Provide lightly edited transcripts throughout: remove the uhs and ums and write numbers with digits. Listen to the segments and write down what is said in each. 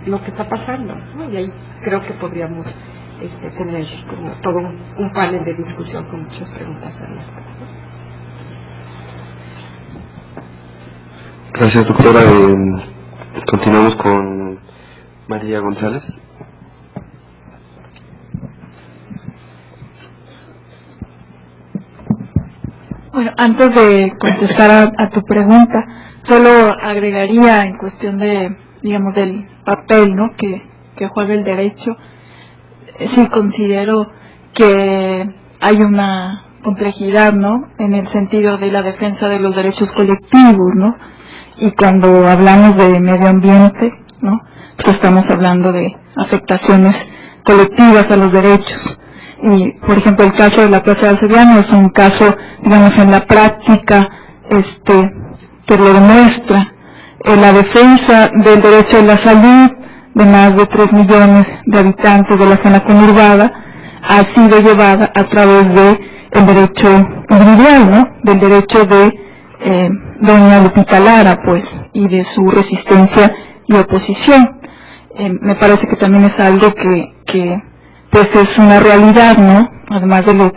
lo que está pasando, ¿no? Y ahí creo que podríamos tener como todo un panel de discusión con muchas preguntas abiertas. Gracias, doctora. Continuamos con María González. Bueno, antes de contestar a tu pregunta, solo agregaría en cuestión de, digamos, del papel, ¿no?, que juega el derecho. Sí considero que hay una complejidad, ¿no?, en el sentido de la defensa de los derechos colectivos, ¿no? Y cuando hablamos de medio ambiente, ¿no?, pues estamos hablando de afectaciones colectivas a los derechos. Y, por ejemplo, el caso de la Plaza de Arcediano es un caso, digamos, en la práctica, que lo demuestra. La defensa del derecho a la salud de más de 3 millones de habitantes de la zona conurbada ha sido llevada a través de el derecho individual, ¿no?, del derecho de doña Lupita Lara, pues, y de su resistencia y oposición. Me parece que también es algo que pues es una realidad, ¿no?, además de lo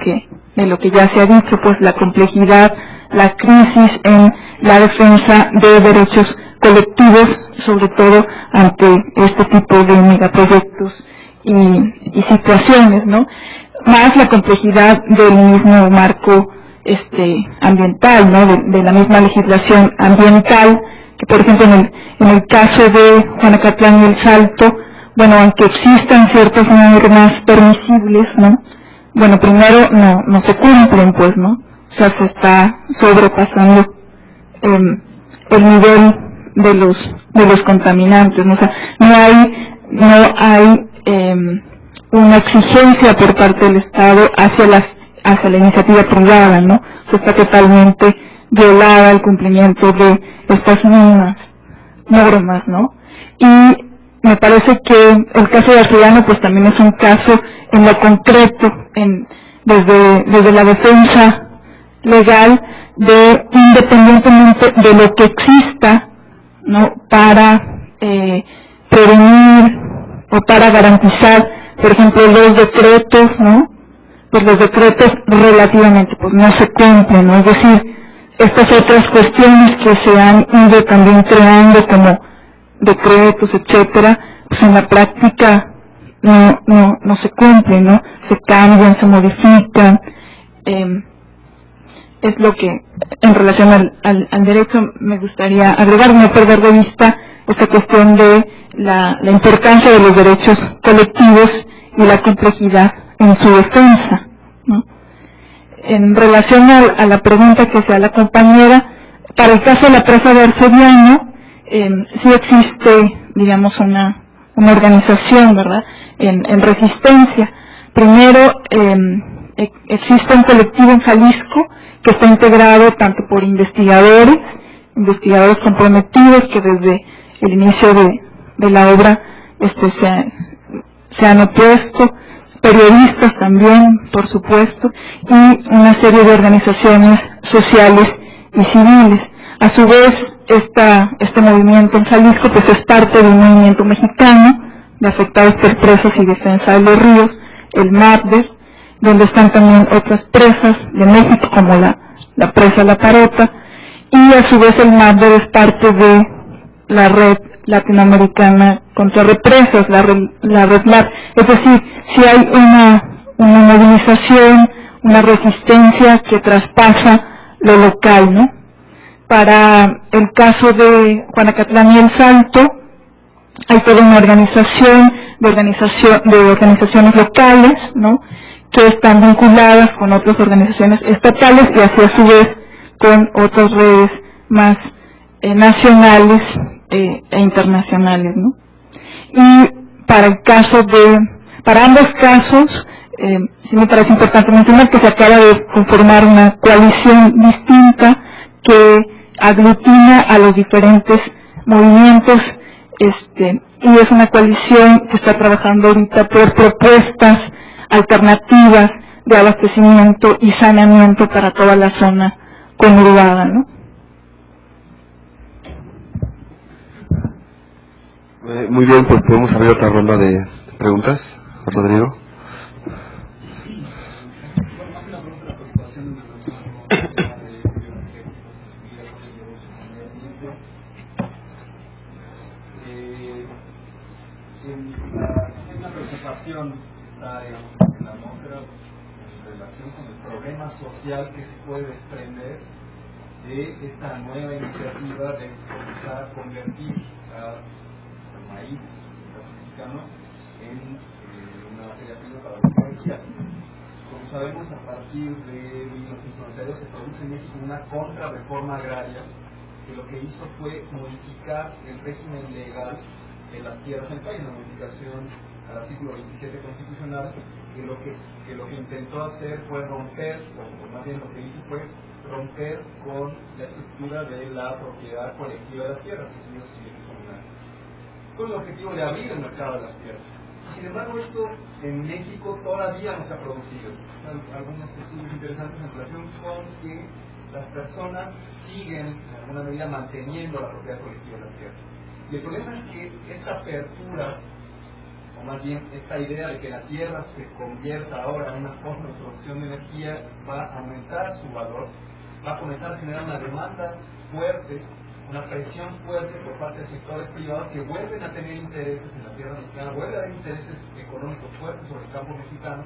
que ya se ha dicho, pues la complejidad, la crisis en la defensa de derechos colectivos, sobre todo ante este tipo de megaproyectos y situaciones, ¿no? Más la complejidad del mismo marco ambiental, ¿no?, de la misma legislación ambiental, que por ejemplo en el caso de Juanacatlán y El Salto, bueno, aunque existan ciertas normas permisibles, ¿no?, bueno, primero no se cumplen, pues, ¿no? O sea, se está sobrepasando el nivel de los contaminantes, ¿no? O sea, no hay una exigencia por parte del Estado hacia la iniciativa privada, ¿no? O sea, está totalmente violada el cumplimiento de estas mismas normas, ¿no? Y me parece que el caso de Arcediano pues también es un caso en lo concreto, desde la defensa legal, independientemente de lo que exista, ¿no?, para prevenir o para garantizar, por ejemplo, los decretos, ¿no? Pues los decretos relativamente pues no se cumplen, ¿no? Es decir, estas otras cuestiones que se han ido también creando como decretos, etcétera, pues en la práctica no se cumplen, ¿no? Se cambian, se modifican. Es lo que en relación al derecho me gustaría agregar, no perder de vista esta cuestión de la importancia de los derechos colectivos y la complejidad en su defensa, ¿no? En relación a la pregunta que hacía la compañera, para el caso de la Plaza de Arcediano, sí existe, digamos, una organización, ¿verdad?, en resistencia. Primero, existe un colectivo en Jalisco que está integrado tanto por investigadores comprometidos que desde el inicio de la obra se han opuesto, periodistas también, por supuesto, y una serie de organizaciones sociales y civiles. A su vez, este movimiento en Jalisco pues es parte de un movimiento mexicano de afectados por presas y defensa de los ríos, el MAPDES, donde están también otras presas de México como la presa La Parota, y a su vez el MAPDES es parte de la red latinoamericana contra represas, la red LAR. Es decir, si hay una movilización, una resistencia que traspasa lo local, ¿no? Para el caso de Juanacatlán y El Salto, hay toda una organización de organizaciones locales, ¿no?, que están vinculadas con otras organizaciones estatales y así a su vez con otras redes más nacionales e internacionales, ¿no? Y para ambos casos, sí me parece importante mencionar que se acaba de conformar una coalición distinta que aglutina a los diferentes movimientos, y es una coalición que está trabajando ahorita por propuestas alternativas de abastecimiento y saneamiento para toda la zona conurbada, ¿no? Muy bien, pues podemos abrir otra ronda de preguntas. Rodrigo. Una preocupación está en la atmósfera en relación con el problema social que se puede desprender de esta nueva iniciativa de comenzar a convertir al maíz mexicano en una materia prima para la energía. Como sabemos, a partir de 1992 se produce en México una contrarreforma agraria que lo que hizo fue modificar el régimen legal de las tierras en el país, una modificación al artículo 27 constitucional, que lo que intentó hacer fue romper, o más bien lo que hizo fue romper con la estructura de la propiedad colectiva de las tierras, con el objetivo de abrir el mercado de las tierras. Sin embargo, esto en México todavía no se ha producido. Algunos estudios interesantes en relación con que las personas siguen en alguna medida manteniendo la propiedad colectiva de las tierras. Y el problema es que esta apertura, o más bien esta idea de que la tierra se convierta ahora en una forma de producción de energía, va a aumentar su valor, va a comenzar a generar una demanda fuerte, una presión fuerte por parte de sectores privados que vuelven a tener intereses en la tierra mexicana, vuelven a haber intereses económicos fuertes sobre el campo mexicano,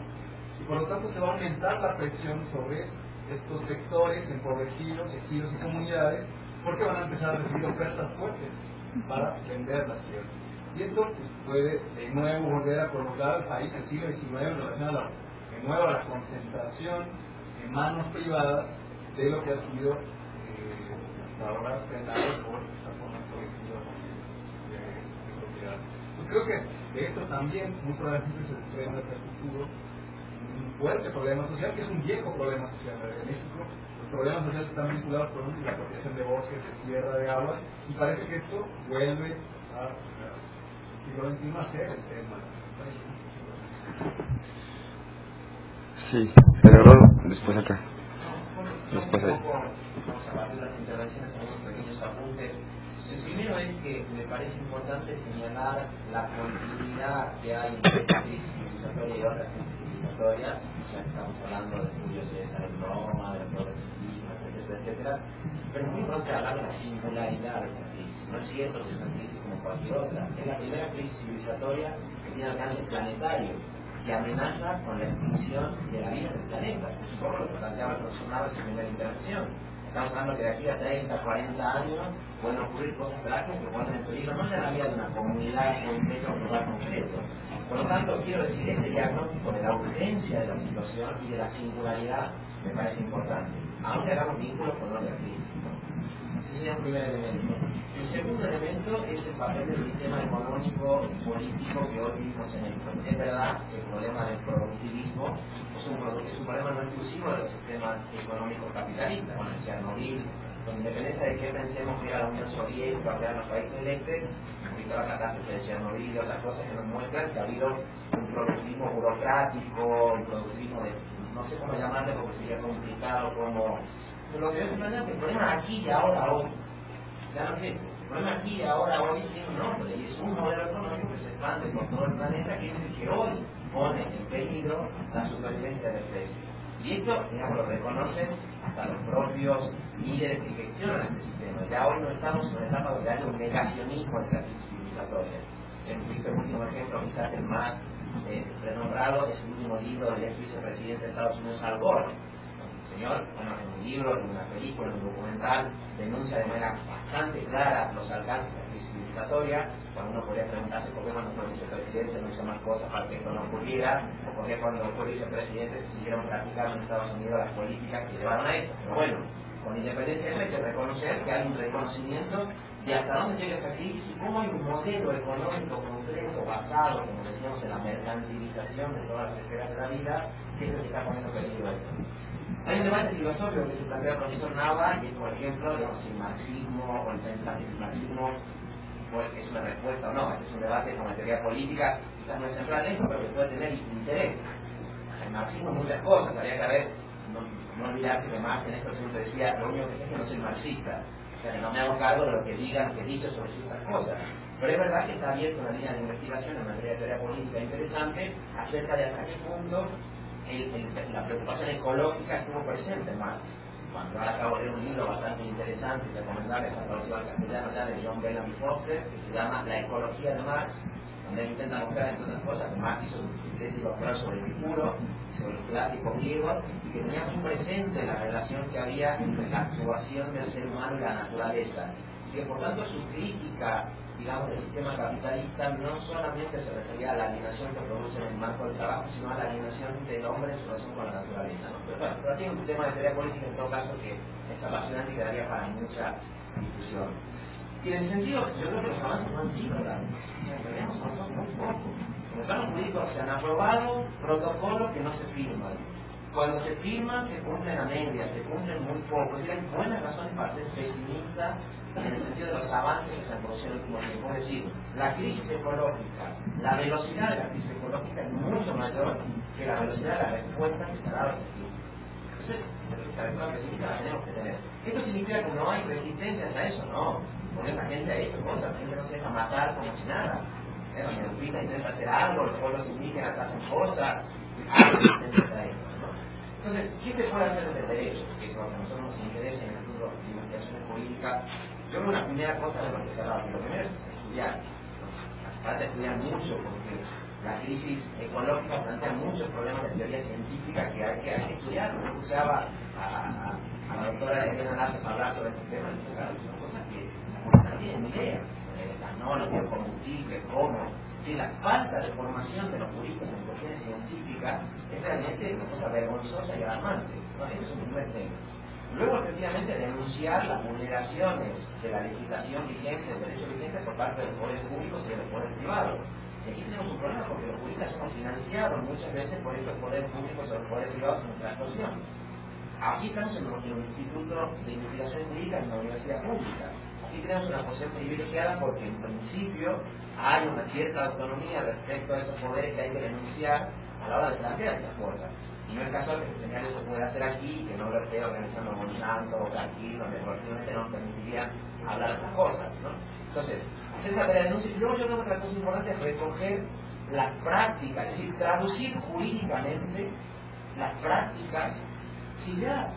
y por lo tanto se va a aumentar la presión sobre estos sectores empobrecidos, ejidos y comunidades, porque van a empezar a recibir ofertas fuertes para vender las tierras. Y esto puede de nuevo volver a colocar al país en el siglo XIX en relación a la concentración en manos privadas de lo que ha sido ahora frenado por esta forma colectiva de propiedad. Pues creo que de esto también muy probablemente se desprende hacia el futuro un fuerte problema social, que es un viejo problema social en México. Los problemas sociales están vinculados con la apropiación de bosques, de tierra, de agua, y parece que esto vuelve a siglo XXI a ser el tema. Sí, pero después acá. Después ahí. Vamos a partir de las intervenciones con unos pequeños apuntes. El primero es que me parece importante señalar la continuidad que hay entre esta crisis civilizatoria y otras crisis civilizatorias. Ya estamos hablando de Julio César, de Roma, de progresismo, etcétera, etcétera. Pero es muy importante hablar de la singularidad de esta crisis. No es cierto que es una crisis como cualquier otra. Es la primera crisis civilizatoria que tiene alcance planetario, que amenaza con la extinción de la vida del planeta. Es un poco lo que planteaba el profesor Nava en su primera intervención. Estamos hablando que de aquí a 30, 40 años pueden ocurrir cosas trágicas que ponen en peligro no en la vida de una comunidad concreta o un lugar concreto. Por lo tanto, quiero decir, este diagnóstico de la urgencia de la situación y de la singularidad me parece importante, aunque hagamos vínculos con otras crisis. Ese sería un primer elemento. El segundo elemento es el papel del sistema económico y político que hoy vivimos en México. Es verdad que el problema del productivismo es un problema no exclusivo de los sistemas económicos capitalistas. Bueno, Chernobyl, con independencia de que pensemos que era la Unión Soviética o que eran los países del este, visto la catástrofe de Chernobyl y otras cosas que nos muestran que ha habido un productivismo burocrático, un productivismo de, no sé cómo llamarle porque sería complicado, como... Pero lo que es verdad es que el problema aquí y ahora hoy, ya no sé, el problema aquí y ahora hoy tiene un nombre y es un modelo económico que se expande por todo el planeta, que es el que hoy pone en peligro la supervivencia de la especie. Y esto, digamos, lo reconocen hasta los propios líderes que gestionan este sistema. Ya hoy no estamos en una etapa donde hay un negacionismo de la crisis civilizatoria. El último ejemplo, quizás el más renombrado, es el último libro del ex vicepresidente de Estados Unidos, Al Gore. El señor, bueno, en un libro, en una película, en un documental, denuncia de manera bastante clara los alcances de la crisis civilizatoria. Cuando uno podría preguntarse por qué cuando fue vicepresidente no hizo más cosas para que esto no ocurriera, o por qué cuando fue vicepresidente se siguieron practicando en Estados Unidos las políticas que llevaron a esto. Pero bueno, con independencia de eso hay que reconocer que hay un reconocimiento de hasta dónde llega esta crisis y cómo hay un modelo económico concreto basado, como decíamos, en la mercantilización de todas las esferas de la vida, que es lo que está poniendo peligro esto. Hay un debate filosófico que se plantea el profesor Nava, y es, por ejemplo, digamos, si el marxismo o el pensamiento del marxismo pues, es una respuesta o no. Este es un debate con la teoría política, quizás no es central en eso, pero que puede tener interés. El marxismo muchas cosas, habría que ver, no olvidarse que Marx en esto siempre decía, lo único que sé es que no soy marxista, o sea que no me hago cargo de lo que digan, que dicho sobre ciertas cosas. Pero es verdad que está abierta una línea de investigación en materia de teoría política interesante acerca de hasta qué punto la preocupación ecológica estuvo presente en Marx. Cuando ahora acabo de leer un libro bastante interesante y recomendable, está traducido al castellano ya, de John Bellamy Foster, que se llama La ecología de Marx, donde él intenta mostrar, entre otras cosas, que Marx hizo su tesis doctoral sobre el Epicuro, sobre los clásicos griegos, y que tenía muy presente la relación que había entre la actuación del ser humano y la naturaleza, y que por tanto su crítica, digamos, del sistema capitalista no solamente se refería a la alienación que produce en el marco del trabajo, sino a la alienación del hombre en su relación con la naturaleza, ¿no? Pero bueno, pero tiene un tema de teoría política en todo caso que es apasionante y que daría para mucha discusión. Y en el sentido, yo creo que los avances no han sido grandes, tenemos muy poco. En el plano jurídico se han aprobado protocolos que no se firman. Cuando se firman se cumplen a medias, se cumplen muy poco. Es decir, hay buenas razones para ser pesimista en el sentido de los avances que se han producido en el último tiempo. Es decir, la crisis ecológica, la velocidad de la crisis ecológica es mucho mayor que la velocidad de la respuesta que se ha dado a este tiempo. Entonces, la respuesta pesimista la tenemos que tener. ¿Esto significa que no hay resistencia a eso? No. Porque esa gente ha hecho cosas, la gente no se deja matar como si nada. La Medellina intenta hacer algo, los pueblos indígenas hacen cosas, hay resistencia a eso, ¿no? Entonces, ¿qué se puede hacer desde el derecho? Que es lo que a nosotros nos interesa en el estudio de investigaciones jurídicas. Yo creo que una primera cosa de lo que se habla, que lo primero es estudiar. Trata de estudiar mucho porque la crisis ecológica plantea muchos problemas de teoría científica que hay que estudiar. Yo escuchaba a la doctora Elena Lazos hablar sobre este tema y dice, claro, son cosas que no tienen ni idea. Los biocombustibles, cómo. Si la falta de formación de los juristas en cuestiones científicas es realmente una cosa vergonzosa y alarmante. ¿No? Ese es un primer tema. Luego, efectivamente, denunciar las vulneraciones de la legislación vigente, del derecho vigente por parte de los poderes públicos y de los poderes privados. Y aquí tenemos un problema porque los juristas son financiados muchas veces por estos poderes públicos o los poderes privados en nuestra actuación. Aquí estamos en nuestro Instituto de Investigación Jurídica en la Universidad Pública. Aquí tenemos una posición privilegiada porque en principio hay una cierta autonomía respecto a esos poderes que hay que denunciar a la hora de plantear estas cosas. Y no es casual que se señale eso puede hacer aquí, que no lo esté organizando Monsanto o aquí, donde probablemente nos permitirían hablar de estas cosas, ¿no? Entonces, hacer esa tarea de denuncia. Y luego yo creo que otra cosa importante es recoger las prácticas, es decir, traducir jurídicamente las prácticas. Si ya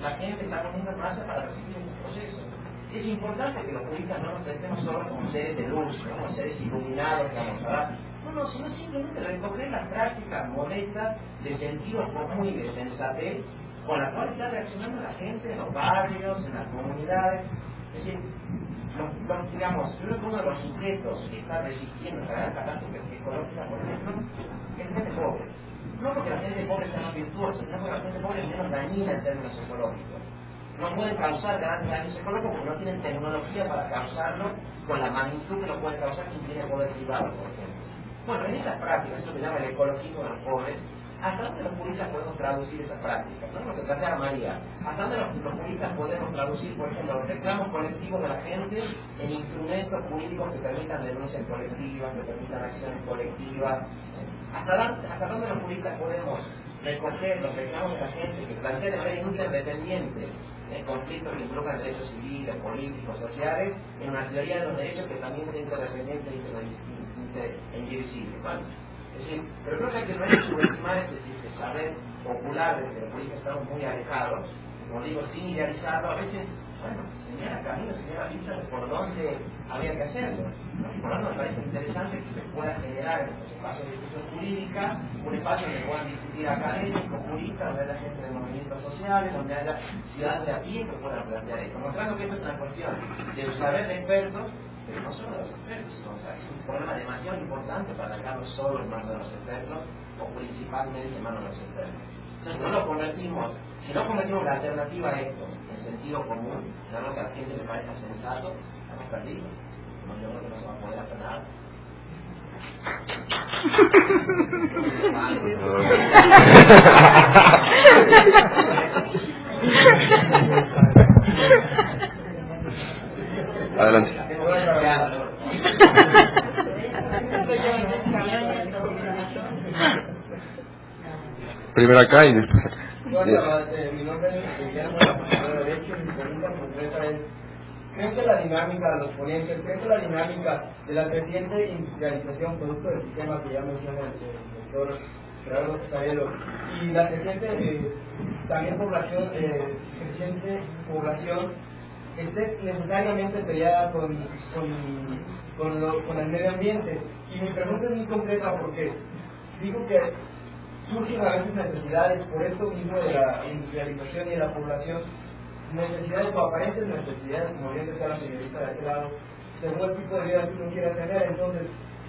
la gente está poniendo en marcha para resistir estos procesos. Es importante que los juristas no nos tratemos solo como seres de luz, ¿no? Como seres iluminados que vamos a dar. No, sino simplemente recoger las prácticas modestas de sentido común y de sensatez con las cuales está reaccionando la gente en los barrios, en las comunidades. Es decir, digamos, yo creo que uno de los sujetos que está resistiendo esta gran catástrofe ecológica, por ejemplo, es la gente pobre. No porque la gente pobre sea más virtuosa, sino porque la gente pobre es menos dañina en términos ecológicos. No pueden causar grandes daños ecológicos porque no tienen tecnología para causarlo con la magnitud que lo puede causar quien tiene poder privado, por ejemplo. Bueno, en estas prácticas, eso se llama el ecologismo de los pobres, ¿hasta dónde los juristas podemos traducir esas prácticas? ¿No? Lo que plantea María, ¿hasta dónde los juristas podemos traducir, por ejemplo, los reclamos colectivos de la gente en instrumentos jurídicos que permitan denuncias colectivas, que permitan acciones colectivas? ¿Hasta dónde los juristas podemos recoger los reclamos de la gente que plantea de manera interdependiente conflictos que involucran derechos civiles, políticos, sociales, en una teoría de los derechos que también es interdependente e indivisible? ¿Vale? Es decir, pero creo que hay que no hay que subestimar este saber popular de que los juristas estamos muy alejados, como digo, sin idealizarlo, a veces, bueno, señala caminos, señala pistas de por dónde había que hacerlo. Y por lo tanto me parece interesante que se pueda generar en estos espacios de discusión jurídica un espacio donde puedan discutir académicos, juristas, donde haya gente de movimientos sociales, donde haya ciudadanos de a pie que puedan plantear esto, mostrando que esto es una cuestión del saber de expertos, pero no solo de los expertos, sino, o sea, es un problema demasiado importante para dejarlo solo en manos de los expertos o principalmente en manos de los expertos. Entonces no lo convertimos, si no convertimos la alternativa a esto en sentido común, en algo que a la gente le parezca sensato, estamos perdidos. No, yo creo que no se va a poder hacer nada. Adelante. Primero acá y después acá. Bueno, mi nombre es Guillermo, la profesora de Derecho, y mi pregunta concreta es ¿Creen que la dinámica de los ponentes, creen que la dinámica de la creciente industrialización producto del sistema que ya menciona el doctor Gerardo Casarello y la creciente también creciente población esté necesariamente peleada con el medio ambiente? Y mi pregunta es muy concreta porque digo que surgen a veces necesidades por esto mismo de la industrialización y de la población, necesidades o aparentes necesidades, como bien decía la señorita de aquel lado, según el tipo de vida que uno quiera tener. Entonces,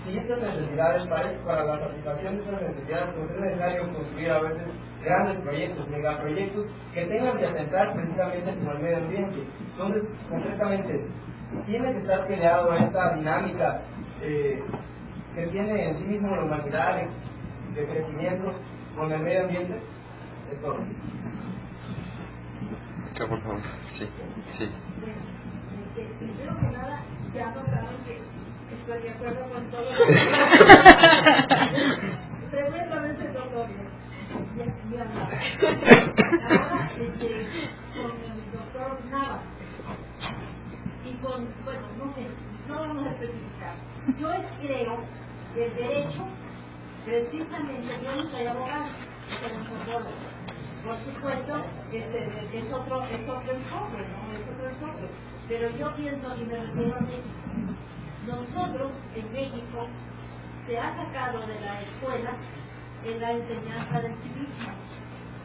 si estas necesidades, para la satisfacción de esas necesidades, pues es necesario construir a veces grandes proyectos, megaproyectos, que tengan que atentar precisamente con el medio ambiente. Entonces, concretamente, tiene que estar peleado a esta dinámica que tiene en sí mismo la humanidad de crecimiento con el medio ambiente. Es todo. Por favor. Sí. Primero que nada, ya notaron que estoy de acuerdo con todo. Tremendamente notorio. Ahora, con el doctor Nava y con, bueno, no sé, no vamos a especificar. Yo creo que el derecho, precisamente, yo no soy abogado, soy antropólogo. Por supuesto, es otro enfoque, ¿no? Es otro enfoque. Pero yo pienso, y me refiero a México, nosotros en México se ha sacado de la escuela en la enseñanza del civismo.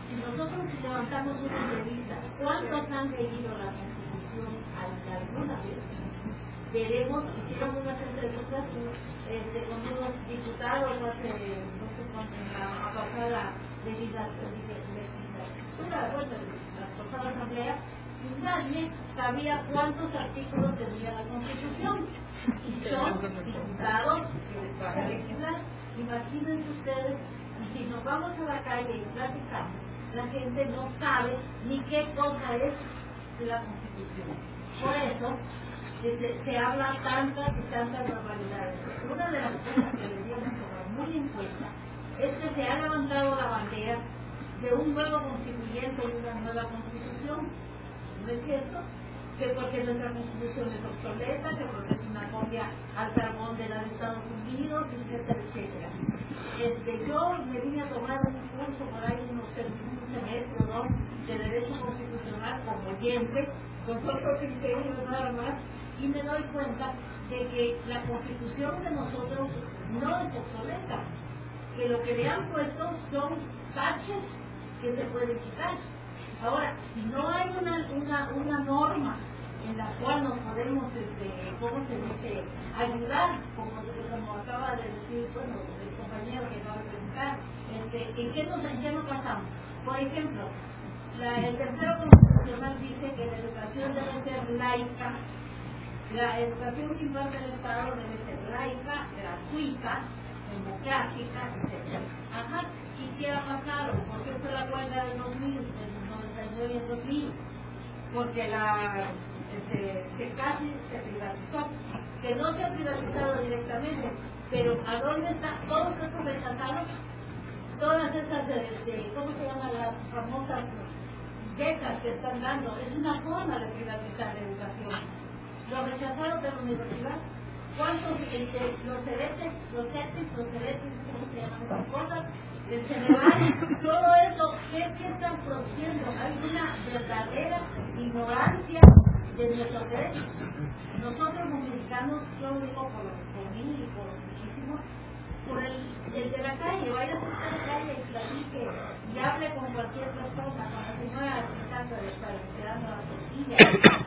Si nosotros levantamos una entrevista, ¿cuántos han leído la Constitución alguna vez? Veremos, hicieron unas entrevistas con unos diputados hace, no sé cuánto, en la pasada la pasada asamblea, y nadie sabía cuántos artículos tenía la Constitución. Y son diputados para legislar. Imagínense ustedes, y si nos vamos a la calle y platicamos, la gente no sabe ni qué cosa es de la Constitución. Por eso se habla tantas y tantas barbaridades. Una de las cosas que deberíamos tomar muy en cuenta es que se ha levantado la bandera de un nuevo constituyente y una nueva constitución. ¿No es cierto? Que porque nuestra constitución es obsoleta, que porque es una copia al carbón de la de Estados Unidos, etcétera, etcétera. Yo me vine a tomar un curso por ahí un semestre, ¿no?, de Derecho Constitucional como oyente, con otro criterio nada más, y me doy cuenta de que la constitución de nosotros no es obsoleta, que lo que le han puesto son parches que se pueden quitar. Ahora, si no hay una norma en la cual nos podemos, ¿cómo se dice?, ayudar, como acaba de decir, bueno, el compañero que acaba de preguntar, ¿en qué nos basamos? Por ejemplo, el tercero constitucional dice que la educación debe ser laica, la educación que imparte el Estado debe ser laica, gratuita, democrática, etc. Ajá, ¿y qué ha pasado? ¿Por qué fue la huelga del 2000, del 99 y el 2000? Porque que casi se privatizó, que no se ha privatizado directamente, pero ¿a dónde están todos estos rechazados? Todas esas, ¿cómo se llaman las famosas becas que están dando? Es una forma de privatizar la educación. Los rechazados de la universidad, ¿cuántos los heretes, ¿cómo se llaman esas cosas? En general, todo eso, ¿qué están produciendo? Hay una verdadera ignorancia de nuestros derechos. Nosotros los mexicanos, yo lo digo por mí y por muchísimos, por el de la calle, vaya a la calle y platique y hable con cualquier persona, con la señora tratando de estar esperando la tortilla,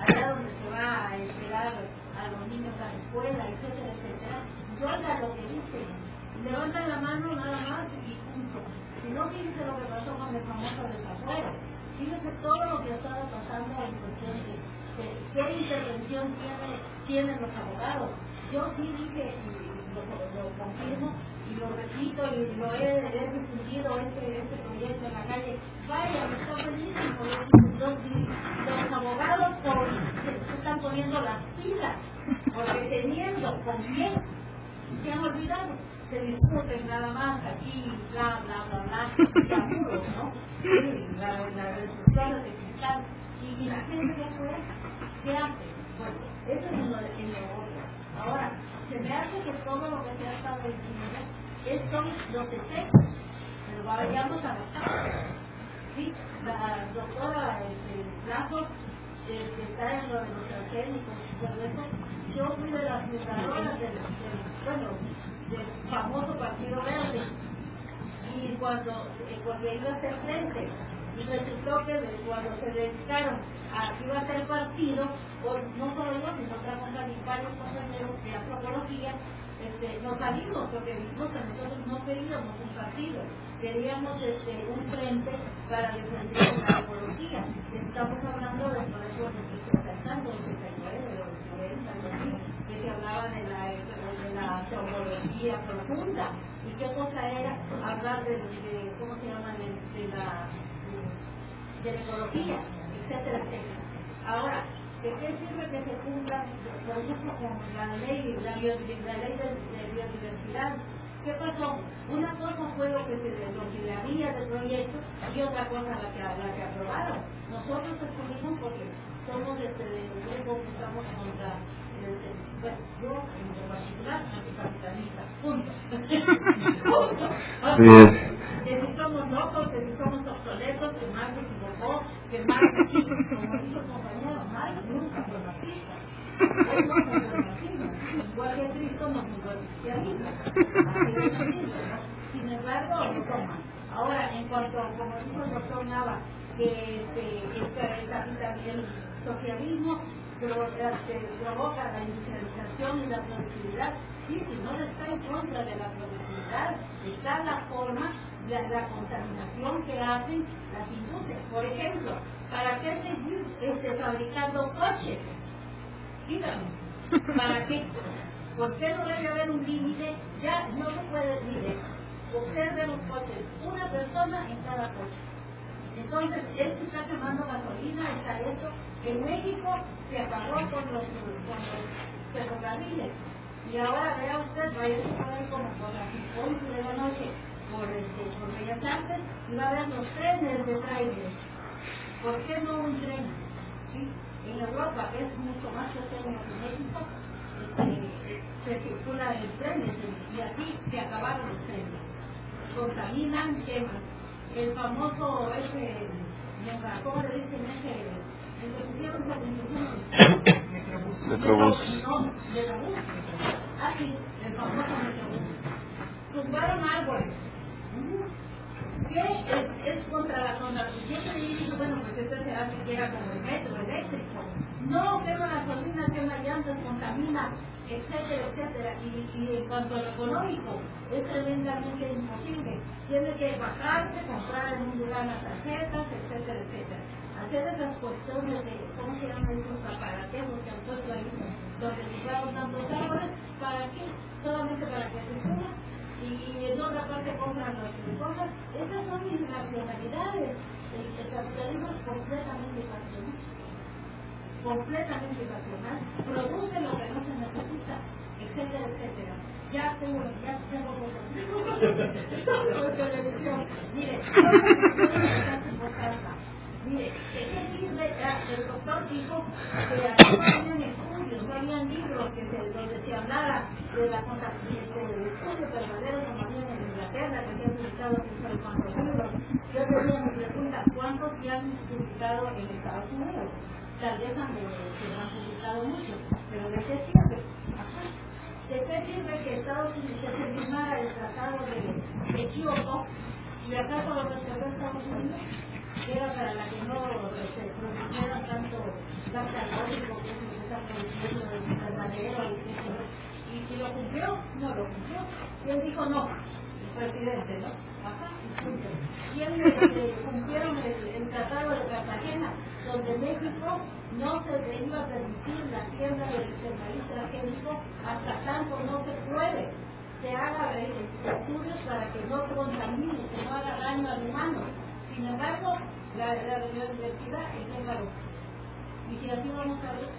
allá donde se va a esperar a los niños a la escuela, etcétera, etcétera, y oiga lo que dicen, levantan la mano nada más y punto. Si no, fíjense lo que pasó con el famoso desafuero, fíjense todo lo que estaba pasando en cuestión de qué intervención tienen los abogados. Yo sí dije, y lo confirmo, y lo repito, y lo he difundido este proyecto en la calle. Vaya, está buenísimo. Los abogados se están poniendo las pilas, porque teniendo con quién se han olvidado. Se discuten nada más aquí, bla, bla, bla, bla, muros, ¿no? Sí, las restricciones de cristal. Y la gente, ¿qué hace? Bueno, eso es uno de otro. Ahora, se me hace que todo lo que se ha estado diciendo son los efectos, pero vayamos a bastar. Sí, la doctora Lazo, que está en lo de los transgénicos y todo eso, yo fui de las fundadoras del famoso Partido Verde, y porque iba a ser frente, y resultó que cuando se dedicaron a que iba a ser partido, no solo yo, sino varios compañeros de antropología, nos salimos porque dijimos que nosotros no queríamos un partido, queríamos un frente para defender la ecología. Estamos hablando de por eso de los 89, de los 90, que se hablaba de la teología profunda. ¿Y qué cosa era hablar de cómo se llama, de la ecología, etcétera, etcétera? Ahora, ¿de qué sirve que se cumpla, por ejemplo, con la ley de biodiversidad? ¿Qué pasó? Una cosa fue lo que se había del proyecto y otra cosa la que aprobaron. Nosotros escogimos porque somos del grupo que estamos contra, yo en lo particular, anticapitalista, punto. Punto. Que si somos locos, que si somos obsoletos, que Marx se equivocó, que Marx, como dijo el compañero, Marx nunca fue marxista. Él no fue marxista. Igual que Cristo no fue cristianismo. Sin embargo, lo toman. Ahora, en cuanto, como dijo el doctor Nava, que el socialismo provoca la industrialización y la productividad, sí, si no está en contra de la productividad, está la forma, la contaminación que hacen las industrias. Por ejemplo, ¿para qué seguir fabricando coches? Díganme, ¿para qué? ¿Por qué no debe haber un límite? Ya no se puede decir eso. Observe los coches, una persona en cada coche. Entonces, él se está quemando gasolina, está eso. En México se acabó con los ferrocarriles. Y ahora vea usted, vaya a ver como por las 11 de la noche, por Bellas Artes, y va a ver los trenes de trailers. ¿Por qué no un tren? ¿Sí? En Europa, que es mucho más pequeño que México, se circula en trenes, y aquí se acabaron los trenes. Contaminan, queman. El famoso ¿cómo le dicen el que pusieron la construcción? Metrobús. No, Metrobús. Así, el famoso Metrobús. Tumbaron árboles. ¿Qué es contra la contaminación? Yo le dije, bueno, pues esto será siquiera como el metro eléctrico. No, quema gasolina, quema llantas, contamina, etcétera, etcétera. Y en cuanto a lo económico, es tremendamente imposible. Tiene que bajarse, comprar en un lugar las tarjetas, etcétera, etcétera. Hacer esas cuestiones de, ¿cómo se llaman esos aparateos que han puesto ahí, donde se llevan tantos árboles? ¿Para qué? Solamente para que se suba. Y en otra parte compran las cosas. Esas son irracionalidades. El capitalismo es completamente irracional. Completamente irracional. Produce lo que no se necesita, etcétera, etcétera. Ya tengo cosas. Televisión. Mire, mire, el doctor dijo que aquí no habían estudios, no habían libros donde se hablara de la contaminación, del estudio verdadero como habían en Inglaterra, que se han publicado en cuantos libros. Yo tenía mi pregunta, ¿cuántos se han publicado en Estados Unidos? Tal vez se han publicado muchos, pero ¿de qué sirve? ¿De qué sirve que Estados Unidos se firmara el tratado de Kioto y acaso lo respetó Estados Unidos? Que era para la que no produjeran tanto gas calórico, que se está produciendo el invernadero, y lo cumplió, no lo cumplió. Y él dijo no, el presidente, ¿no? Ajá, y él cumplieron el tratado de Cartagena, donde México no se le iba a permitir la siembra del maíz transgénico hasta tanto no se pruebe, se haga estudios para que no contamine, que no haga daño al humano. Sin embargo, la biodiversidad es el valor. Y si así vamos a ver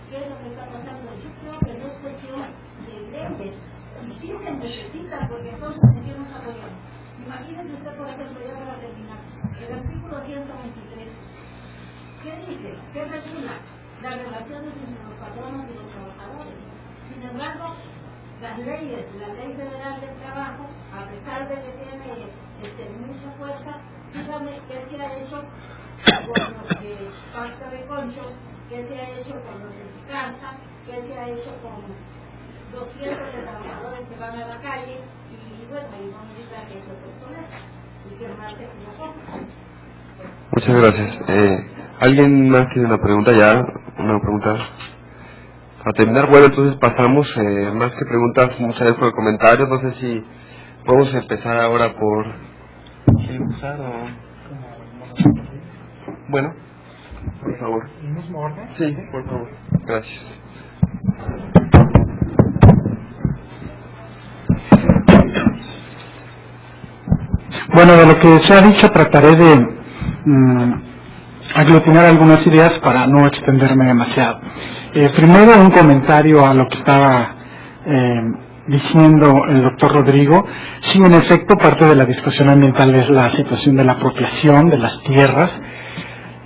qué es lo que está pasando, yo creo que no es cuestión de leyes. Y sí se necesita, porque entonces ¿en qué nos apoyamos? Imagínense usted, por ejemplo, ya para terminar, el artículo 123. ¿Qué dice? ¿Qué regula? las relaciones entre los patronos y los trabajadores. Sin embargo, las leyes, la Ley Federal del Trabajo, a pesar de que tiene mucha fuerza, dígame qué se ha hecho con los que pacta de conchos, qué se ha hecho con los que descansan, qué se ha hecho con 200 de trabajadores que van a la calle, y bueno, y no me diga que eso es obsoleto, y que más se equivocó. Muchas gracias. ¿Alguien más tiene una pregunta ya? Una pregunta a terminar. Bueno, entonces pasamos, más que preguntas, muchas gracias por el comentario. No sé si podemos empezar ahora por... ¿Quieren usar o...? Bueno, por favor. ¿El mismo orden? Sí, por favor. Gracias. Bueno, de lo que se ha dicho trataré de aglutinar algunas ideas para no extenderme demasiado. Primero, un comentario a lo que estaba diciendo el doctor Rodrigo. Sí, en efecto, parte de la discusión ambiental es la situación de la apropiación de las tierras.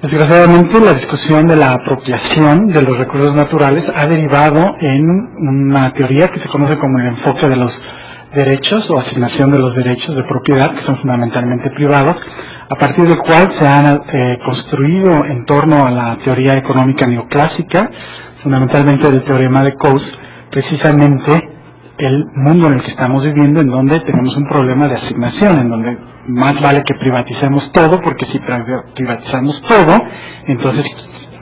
Desgraciadamente, la discusión de la apropiación de los recursos naturales ha derivado en una teoría que se conoce como el enfoque de los derechos o asignación de los derechos de propiedad, que son fundamentalmente privados, a partir del cual se han construido en torno a la teoría económica neoclásica, fundamentalmente del teorema de Coase, precisamente el mundo en el que estamos viviendo, en donde tenemos un problema de asignación, en donde más vale que privaticemos todo, porque si privatizamos todo, entonces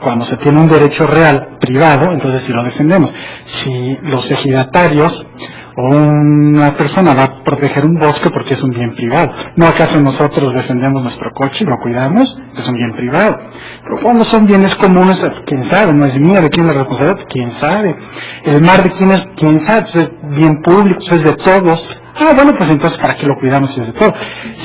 cuando se tiene un derecho real privado, entonces sí lo defendemos. Si los ejidatarios o una persona va a proteger un bosque porque es un bien privado, ¿no acaso nosotros defendemos nuestro coche y lo cuidamos? Es un bien privado. Pero cuando son bienes comunes, quién sabe, no es mío, ¿de quién es la responsabilidad? Quién sabe. El mar de quién es, quién sabe, pues es bien público, es de todos. Ah, bueno, pues entonces ¿para qué lo cuidamos si es de todos?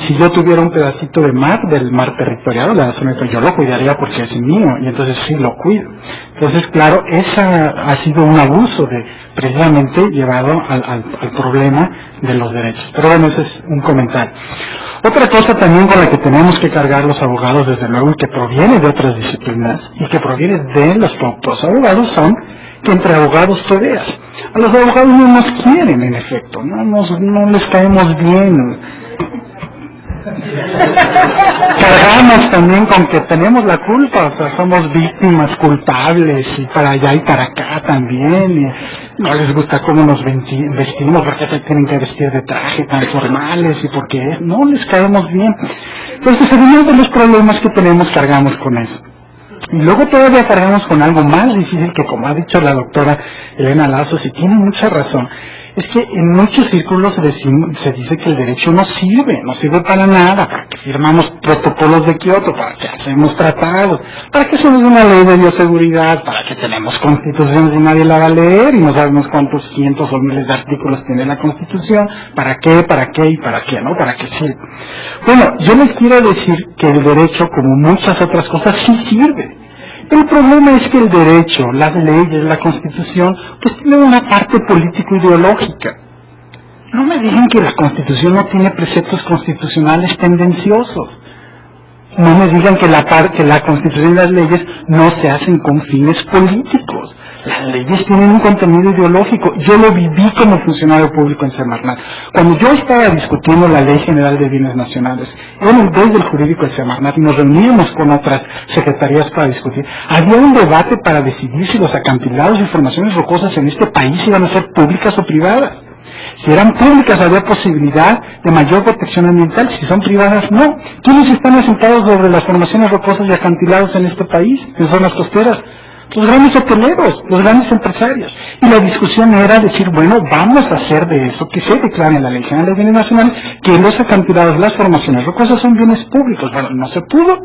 Si yo tuviera un pedacito de mar, del mar territorial, de la zona, yo lo cuidaría porque es mío, y entonces sí lo cuido. Entonces, claro, esa ha sido un abuso precisamente llevado al problema de los derechos. Pero bueno, ese es un comentario. Otra cosa también con la que tenemos que cargar los abogados, desde luego, y que proviene de otras disciplinas, y que proviene de los propios abogados, son que entre abogados toreas. A los abogados no nos quieren, en efecto, no les caemos bien. Cargamos también con que tenemos la culpa, o sea, somos víctimas culpables, y para allá y para acá también, y no les gusta cómo nos vestimos, porque se tienen que vestir de traje tan formales, y porque no les caemos bien. Entonces, además de los problemas que tenemos, cargamos con eso. Y luego todavía cargamos con algo más difícil que, como ha dicho la doctora Elena Lazos, y tiene mucha razón, es que en muchos círculos se dice que el derecho no sirve para nada, para que firmamos protocolos de Kioto, para que hacemos tratados, para que hacemos una ley de bioseguridad, para que tenemos constituciones y nadie la va a leer y no sabemos cuántos cientos o miles de artículos tiene la constitución, para qué y para qué, ¿no? Para qué sirve. Bueno, yo les quiero decir que el derecho, como muchas otras cosas, sí sirve. El problema es que el derecho, las leyes, la Constitución, pues tiene una parte político-ideológica. No me digan que la Constitución no tiene preceptos constitucionales tendenciosos. No me digan que la Constitución y las leyes no se hacen con fines políticos. Las leyes tienen un contenido ideológico. Yo lo viví como funcionario público en Semarnat. Cuando yo estaba discutiendo la Ley General de Bienes Nacionales, desde el jurídico de Semarnat, y nos reuníamos con otras secretarías para discutir, había un debate para decidir si los acantilados y formaciones rocosas en este país iban a ser públicas o privadas. Si eran públicas había posibilidad de mayor protección ambiental, si son privadas no. ¿Quiénes están asentados sobre las formaciones rocosas y acantilados en este país, en zonas costeras? Los grandes hoteleros, los grandes empresarios. Y la discusión era decir, bueno, vamos a hacer de eso que se declara en la Ley General de Bienes Nacionales, que los acantilados, las formaciones rocosas son bienes públicos. Bueno, no se pudo.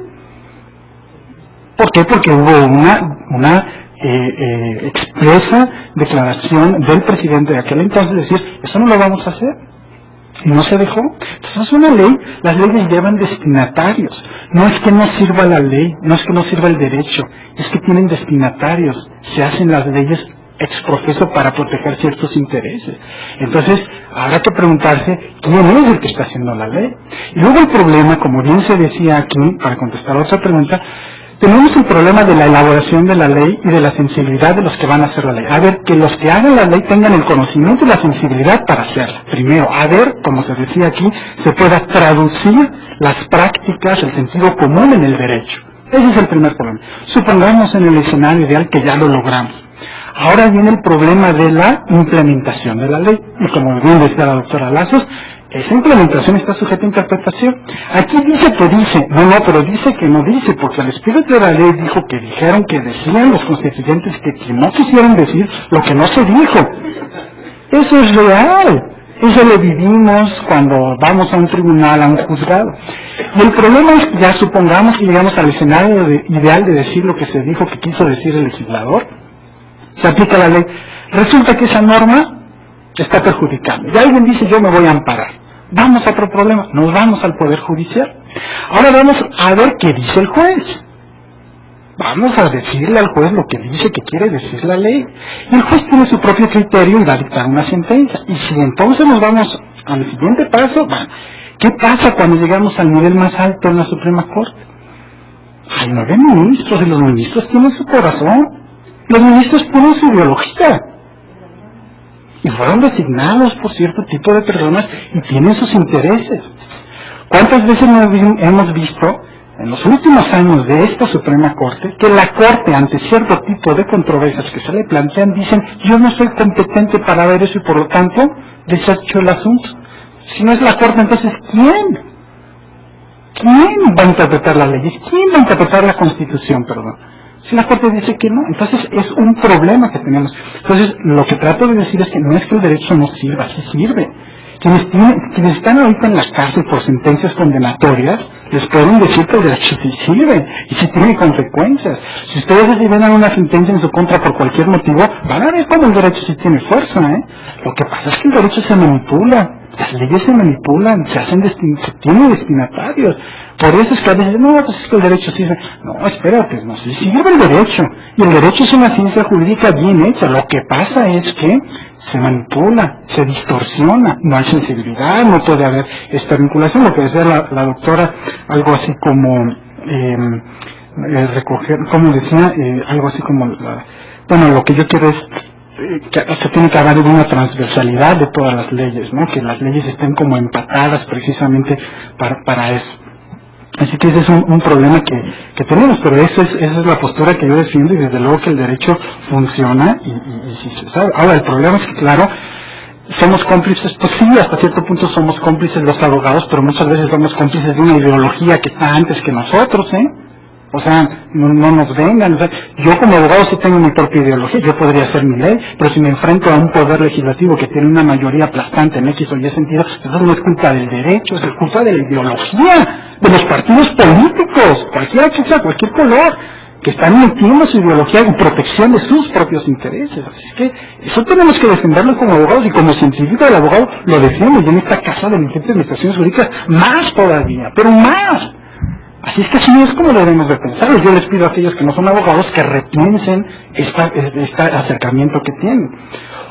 ¿Por qué? Porque hubo una expresa declaración del presidente de aquel entonces, decir, eso no lo vamos a hacer. Y no se dejó. Entonces es una ley, las leyes llevan destinatarios. No es que no sirva la ley, no es que no sirva el derecho, es que tienen destinatarios. Se hacen las leyes ex profeso para proteger ciertos intereses. Entonces, habrá que preguntarse quién es el que está haciendo la ley. Y luego el problema, como bien se decía aquí, para contestar a otra pregunta, tenemos el problema de la elaboración de la ley y de la sensibilidad de los que van a hacer la ley. A ver, que los que hagan la ley tengan el conocimiento y la sensibilidad para hacerla. Primero, a ver, como se decía aquí, se pueda traducir las prácticas, el sentido común en el derecho. Ese es el primer problema. Supongamos en el escenario ideal que ya lo logramos. Ahora viene el problema de la implementación de la ley. Y como bien decía la doctora Lazos, esa implementación está sujeta a interpretación. Aquí dice que dice, no, pero dice que no dice, porque el espíritu de la ley dijo que dijeron que decían los constituyentes que no quisieron decir lo que no se dijo. Eso es real. Eso lo vivimos cuando vamos a un tribunal, a un juzgado. Y el problema es que ya supongamos que llegamos al escenario ideal de decir lo que se dijo que quiso decir el legislador. Se aplica la ley. Resulta que esa norma está perjudicando. Y alguien dice, yo me voy a amparar. Vamos a otro problema. Nos vamos al Poder Judicial. Ahora vamos a ver qué dice el juez. Vamos a decirle al juez lo que dice que quiere decir la ley. Y el juez tiene su propio criterio y va a dictar una sentencia. Y si entonces nos vamos al siguiente paso, bueno, ¿qué pasa cuando llegamos al nivel más alto en la Suprema Corte? Hay 9 ministros y los ministros tienen su corazón. Los ministros tienen su ideología. Y fueron designados por cierto tipo de personas y tienen sus intereses. ¿Cuántas veces hemos visto en los últimos años de esta Suprema Corte que la Corte, ante cierto tipo de controversias que se le plantean, dicen, yo no soy competente para ver eso y por lo tanto desecho el asunto? Si no es la Corte, entonces ¿quién? ¿Quién va a interpretar las leyes? ¿Quién va a interpretar la Constitución, perdón? Si la Corte dice que no, entonces es un problema que tenemos. Entonces, lo que trato de decir es que no es que el derecho no sirva, sí sirve. Quienes están ahorita en la cárcel por sentencias condenatorias, les pueden decir que el derecho sí sirve y sí tiene consecuencias. Si ustedes liberan una sentencia en su contra por cualquier motivo, van a ver cómo el derecho sí tiene fuerza, ¿eh? Lo que pasa es que el derecho se manipula, las leyes se manipulan, se tienen destinatarios. Por eso es que a veces, no, pues es que el derecho sirve. No, espérate, no, sí sirve el derecho. Y el derecho es una ciencia jurídica bien hecha. Lo que pasa es que se manipula, se distorsiona, no hay sensibilidad, no puede haber esta vinculación. Lo que decía la doctora, algo así como recoger, como decía, algo así como, bueno, lo que yo quiero es que se tiene que haber una transversalidad de todas las leyes, ¿no? Que las leyes estén como empatadas precisamente para eso. Así que ese es un problema que tenemos, pero esa es la postura que yo defiendo y desde luego que el derecho funciona y sí se sabe. Ahora, el problema es que, claro, somos cómplices, pues sí, hasta cierto punto somos cómplices los abogados, pero muchas veces somos cómplices de una ideología que está antes que nosotros, ¿eh? O sea, no nos vengan. O sea, yo como abogado sí tengo mi propia ideología, yo podría hacer mi ley, pero si me enfrento a un poder legislativo que tiene una mayoría aplastante en X o Y sentido, eso no es culpa del derecho, es culpa de la ideología, de los partidos políticos, cualquiera que sea, cualquier color, que están metiendo su ideología en protección de sus propios intereses. Así que eso tenemos que defenderlo como abogados y como científico del abogado lo defiendo, y en esta casa de las administraciones jurídicas más todavía, pero más. Así es que así es como debemos de pensar. Yo les pido a aquellos que no son abogados que repiensen este acercamiento que tienen.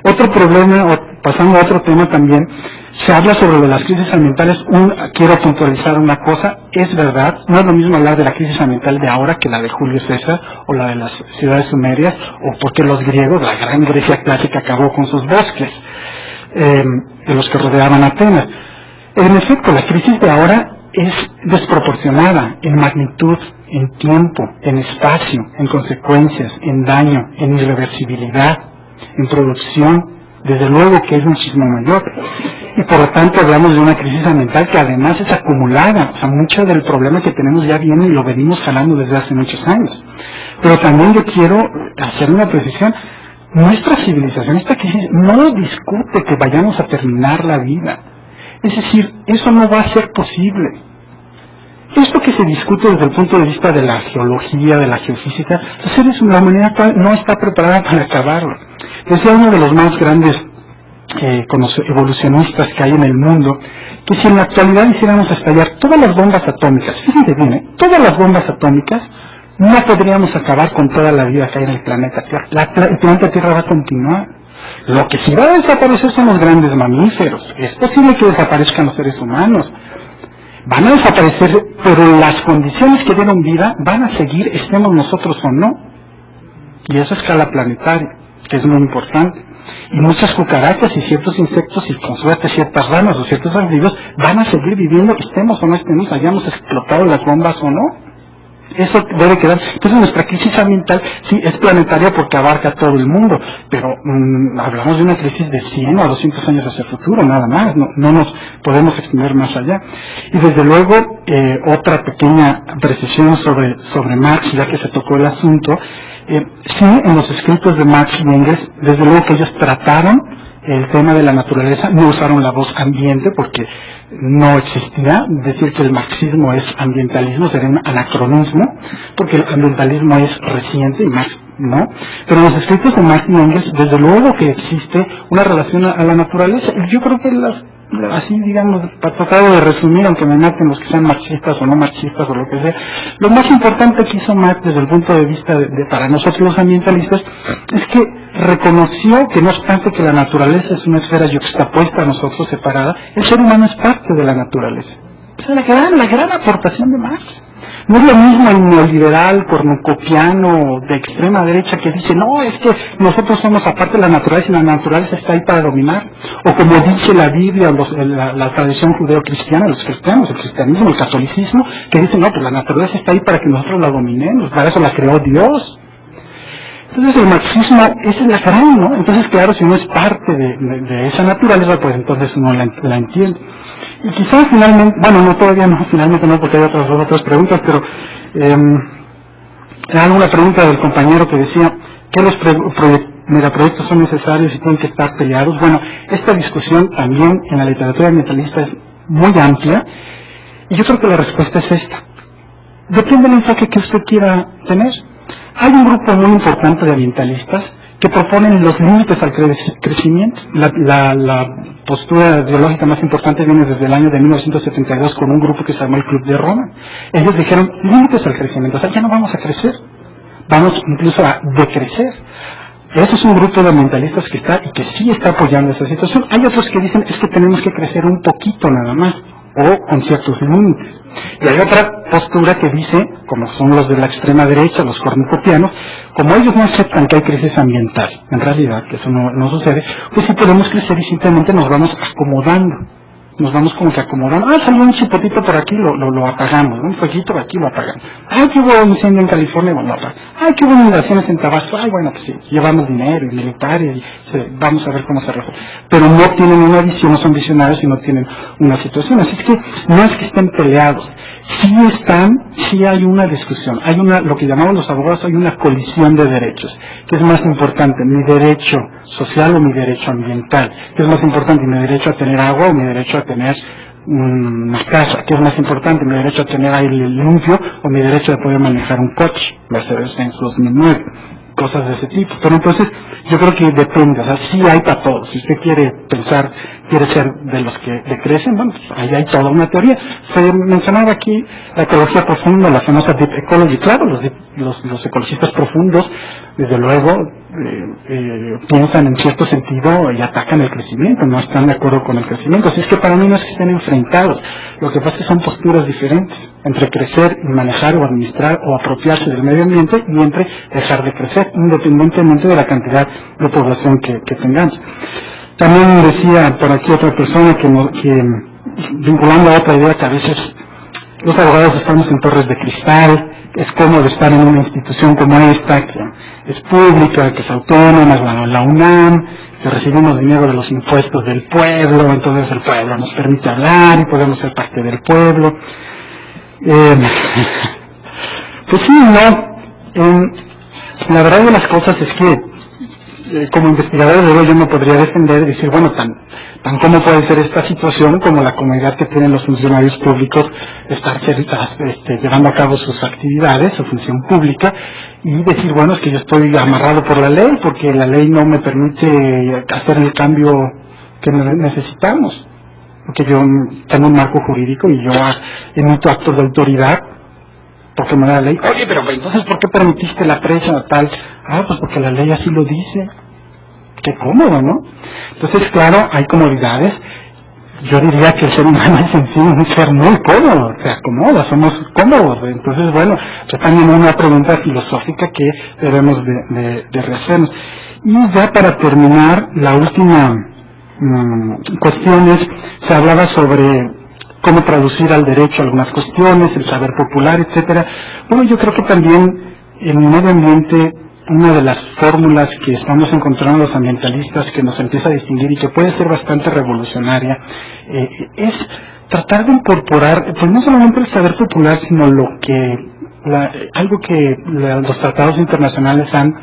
Otro problema, pasando a otro tema también, se habla sobre las crisis ambientales. Quiero puntualizar una cosa, es verdad, no es lo mismo hablar de la crisis ambiental de ahora que la de Julio César o la de las ciudades sumerias, o porque los griegos, la gran Grecia clásica, acabó con sus bosques, de los que rodeaban Atenas. En efecto, la crisis de ahora es desproporcionada en magnitud, en tiempo, en espacio, en consecuencias, en daño, en irreversibilidad, en producción, desde luego que es muchísimo mayor. Y por lo tanto hablamos de una crisis ambiental que además es acumulada. O sea, mucho del problema que tenemos ya viene y lo venimos jalando desde hace muchos años. Pero también yo quiero hacer una precisión. Nuestra civilización, esta crisis, no discute que vayamos a terminar la vida. Es decir, eso no va a ser posible. Esto que se discute desde el punto de vista de la geología, de la geofísica, la humanidad no está preparada para acabarlo. Decía uno de los más grandes evolucionistas que hay en el mundo, que si en la actualidad hiciéramos estallar todas las bombas atómicas, fíjense bien, todas las bombas atómicas, no podríamos acabar con toda la vida que hay en el planeta Tierra. El planeta Tierra va a continuar. Lo que sí va a desaparecer son los grandes mamíferos. Es posible que desaparezcan los seres humanos. van a desaparecer, pero las condiciones que dieron vida van a seguir, estemos nosotros o no. Y eso a escala planetaria, que es muy importante. Y muchas cucarachas y ciertos insectos y con suerte ciertas ranas o ciertos anfibios van a seguir viviendo, estemos o no estemos, hayamos explotado las bombas o no. Eso debe quedar. Entonces nuestra crisis ambiental sí es planetaria porque abarca a todo el mundo, pero hablamos de una crisis de 100 o 200 años hacia el futuro, nada más, no nos podemos extender más allá. Y desde luego, otra pequeña precisión sobre Marx, ya que se tocó el asunto, sí, en los escritos de Marx y Engels, desde luego que ellos trataron el tema de la naturaleza, no usaron la voz ambiente porque no existía. Decir que el marxismo es ambientalismo sería un anacronismo, porque el ambientalismo es reciente y Marx no. Pero en los escritos de Marx y Engels, desde luego que existe una relación a la naturaleza, y yo creo que así digamos, para tratar de resumir, aunque me maten los que sean marxistas o no marxistas o lo que sea, lo más importante que hizo Marx desde el punto de vista para nosotros los ambientalistas es que reconoció que no obstante que la naturaleza es una esfera yuxtapuesta a nosotros, separada, el ser humano es parte de la naturaleza. Esa es la gran aportación de Marx. No es lo mismo el neoliberal cornucopiano de extrema derecha que dice, no, es que nosotros somos aparte de la naturaleza y la naturaleza está ahí para dominar. O como dice la Biblia, la tradición judeo-cristiana, los cristianos, el cristianismo, el catolicismo, que dicen, no, pues la naturaleza está ahí para que nosotros la dominemos, para eso la creó Dios. Entonces el marxismo, esa es la gran, ¿no? Entonces claro, si uno es parte de esa naturaleza, pues entonces uno la entiende. Y quizás finalmente, bueno, no todavía no, finalmente no, porque hay otras preguntas, pero era una pregunta del compañero que decía que los megaproyectos son necesarios y tienen que estar peleados. Bueno, esta discusión también en la literatura ambientalista es muy amplia, y yo creo que la respuesta es esta. Depende del enfoque que usted quiera tener. Hay un grupo muy importante de ambientalistas que proponen los límites al crecimiento. La postura biológica más importante viene desde el año de 1972 con un grupo que se llamó el Club de Roma. Ellos dijeron límites al crecimiento, o sea, ya no vamos a crecer, vamos incluso a decrecer. Ese es un grupo de ambientalistas que está y que sí está apoyando esa situación. Hay otros que dicen es que tenemos que crecer un poquito nada más, o con ciertos límites. Y hay otra postura que dice, como son los de la extrema derecha, los cornucopianos, como ellos no aceptan que hay crisis ambiental, en realidad, que eso no sucede, pues sí podemos crecer y simplemente nos vamos acomodando. Nos vamos como que acomodando. Salió un chipotito por aquí, lo apagamos, ¿no? Un fueguito por aquí, lo apagamos. Que hubo un incendio en California, bueno, lo apagamos. Que hubo inundaciones en Tabasco, bueno, pues sí, llevamos dinero y militares y vamos a ver cómo se resuelve. Pero no tienen una visión, no son visionarios y no tienen una situación. Así es que no es que estén peleados. Sí hay una discusión, hay lo que llamamos los abogados, hay una colisión de derechos. ¿Qué es más importante, mi derecho social o mi derecho ambiental? ¿Qué es más importante, mi derecho a tener agua o mi derecho a tener una casa? ¿Qué es más importante, mi derecho a tener aire limpio o mi derecho de poder manejar un coche? Mercedes-Benz 2009, cosas de ese tipo. Pero entonces yo creo que depende, o sea, sí hay para todos. Si usted quiere ser de los que decrecen, bueno, pues ahí hay toda una teoría. Se mencionaba aquí la ecología profunda, la famosa deep ecology. Claro, los ecologistas profundos, desde luego, piensan en cierto sentido y atacan el crecimiento, no están de acuerdo con el crecimiento. Así es que para mí no es que estén enfrentados, lo que pasa es que son posturas diferentes, entre crecer y manejar o administrar o apropiarse del medio ambiente y entre dejar de crecer, independientemente de la cantidad de población que tengamos. También decía por aquí otra persona que vinculando a otra idea que a veces los abogados estamos en torres de cristal, es cómodo estar en una institución como esta, que es pública, que es autónoma, la UNAM, que recibimos dinero de los impuestos del pueblo, entonces el pueblo nos permite hablar y podemos ser parte del pueblo. Pues sí, la verdad de las cosas es que como investigador luego yo me podría defender y decir, bueno, tan cómo puede ser esta situación como la comodidad que tienen los funcionarios públicos de estar llevando a cabo sus actividades, su función pública, y decir, bueno, es que yo estoy amarrado por la ley porque la ley no me permite hacer el cambio que necesitamos, porque yo tengo un marco jurídico y yo emito actos de autoridad porque me da la ley. Oye, pero entonces ¿por qué permitiste la presa tal? Pues porque la ley así lo dice. Qué cómodo, ¿no? Entonces, claro, hay comodidades. yo diría que el ser humano es en sí un ser muy cómodo, se acomoda, somos cómodos. Entonces, bueno, pues también una pregunta filosófica que debemos de rehacernos. Y ya para terminar, la última cuestión es, se hablaba sobre cómo traducir al derecho algunas cuestiones, el saber popular, etcétera. Bueno, yo creo que también en el medio ambiente, una de las fórmulas que estamos encontrando los ambientalistas que nos empieza a distinguir y que puede ser bastante revolucionaria, es tratar de incorporar, pues no solamente el saber popular, sino algo que los tratados internacionales han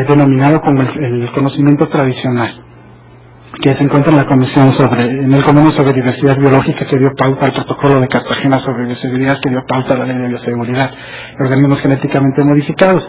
denominado como el conocimiento tradicional, que se encuentra en la Comisión en el Convenio sobre Diversidad Biológica, que dio pauta al Protocolo de Cartagena sobre Bioseguridad, que dio pauta a la Ley de Bioseguridad de Organismos Genéticamente Modificados.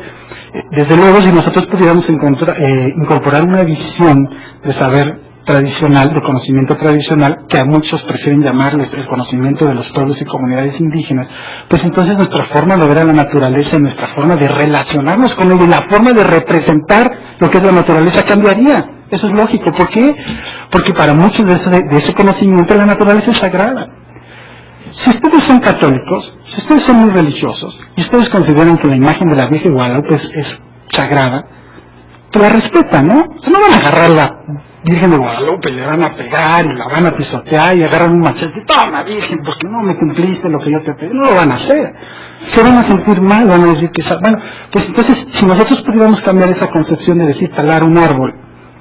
Desde luego, si nosotros pudiéramos incorporar una visión de saber tradicional, de conocimiento tradicional, que a muchos prefieren llamarles el conocimiento de los pueblos y comunidades indígenas, pues entonces nuestra forma de ver a la naturaleza, nuestra forma de relacionarnos con ella y la forma de representar lo que es la naturaleza cambiaría. Eso es lógico. ¿Por qué? Porque para muchos de ese conocimiento la naturaleza es sagrada. Si ustedes son católicos, si ustedes son muy religiosos, y ustedes consideran que la imagen de la Virgen Guadalupe es sagrada, pues la respetan, ¿no? No van a agarrar la Virgen de Guadalupe y le van a pegar y la van a pisotear y agarran un machete, toma Virgen, porque no me cumpliste lo que yo te pedí. No lo van a hacer. Se van a sentir mal, van a decir que... Bueno, pues entonces, si nosotros pudiéramos cambiar esa concepción de decir talar un árbol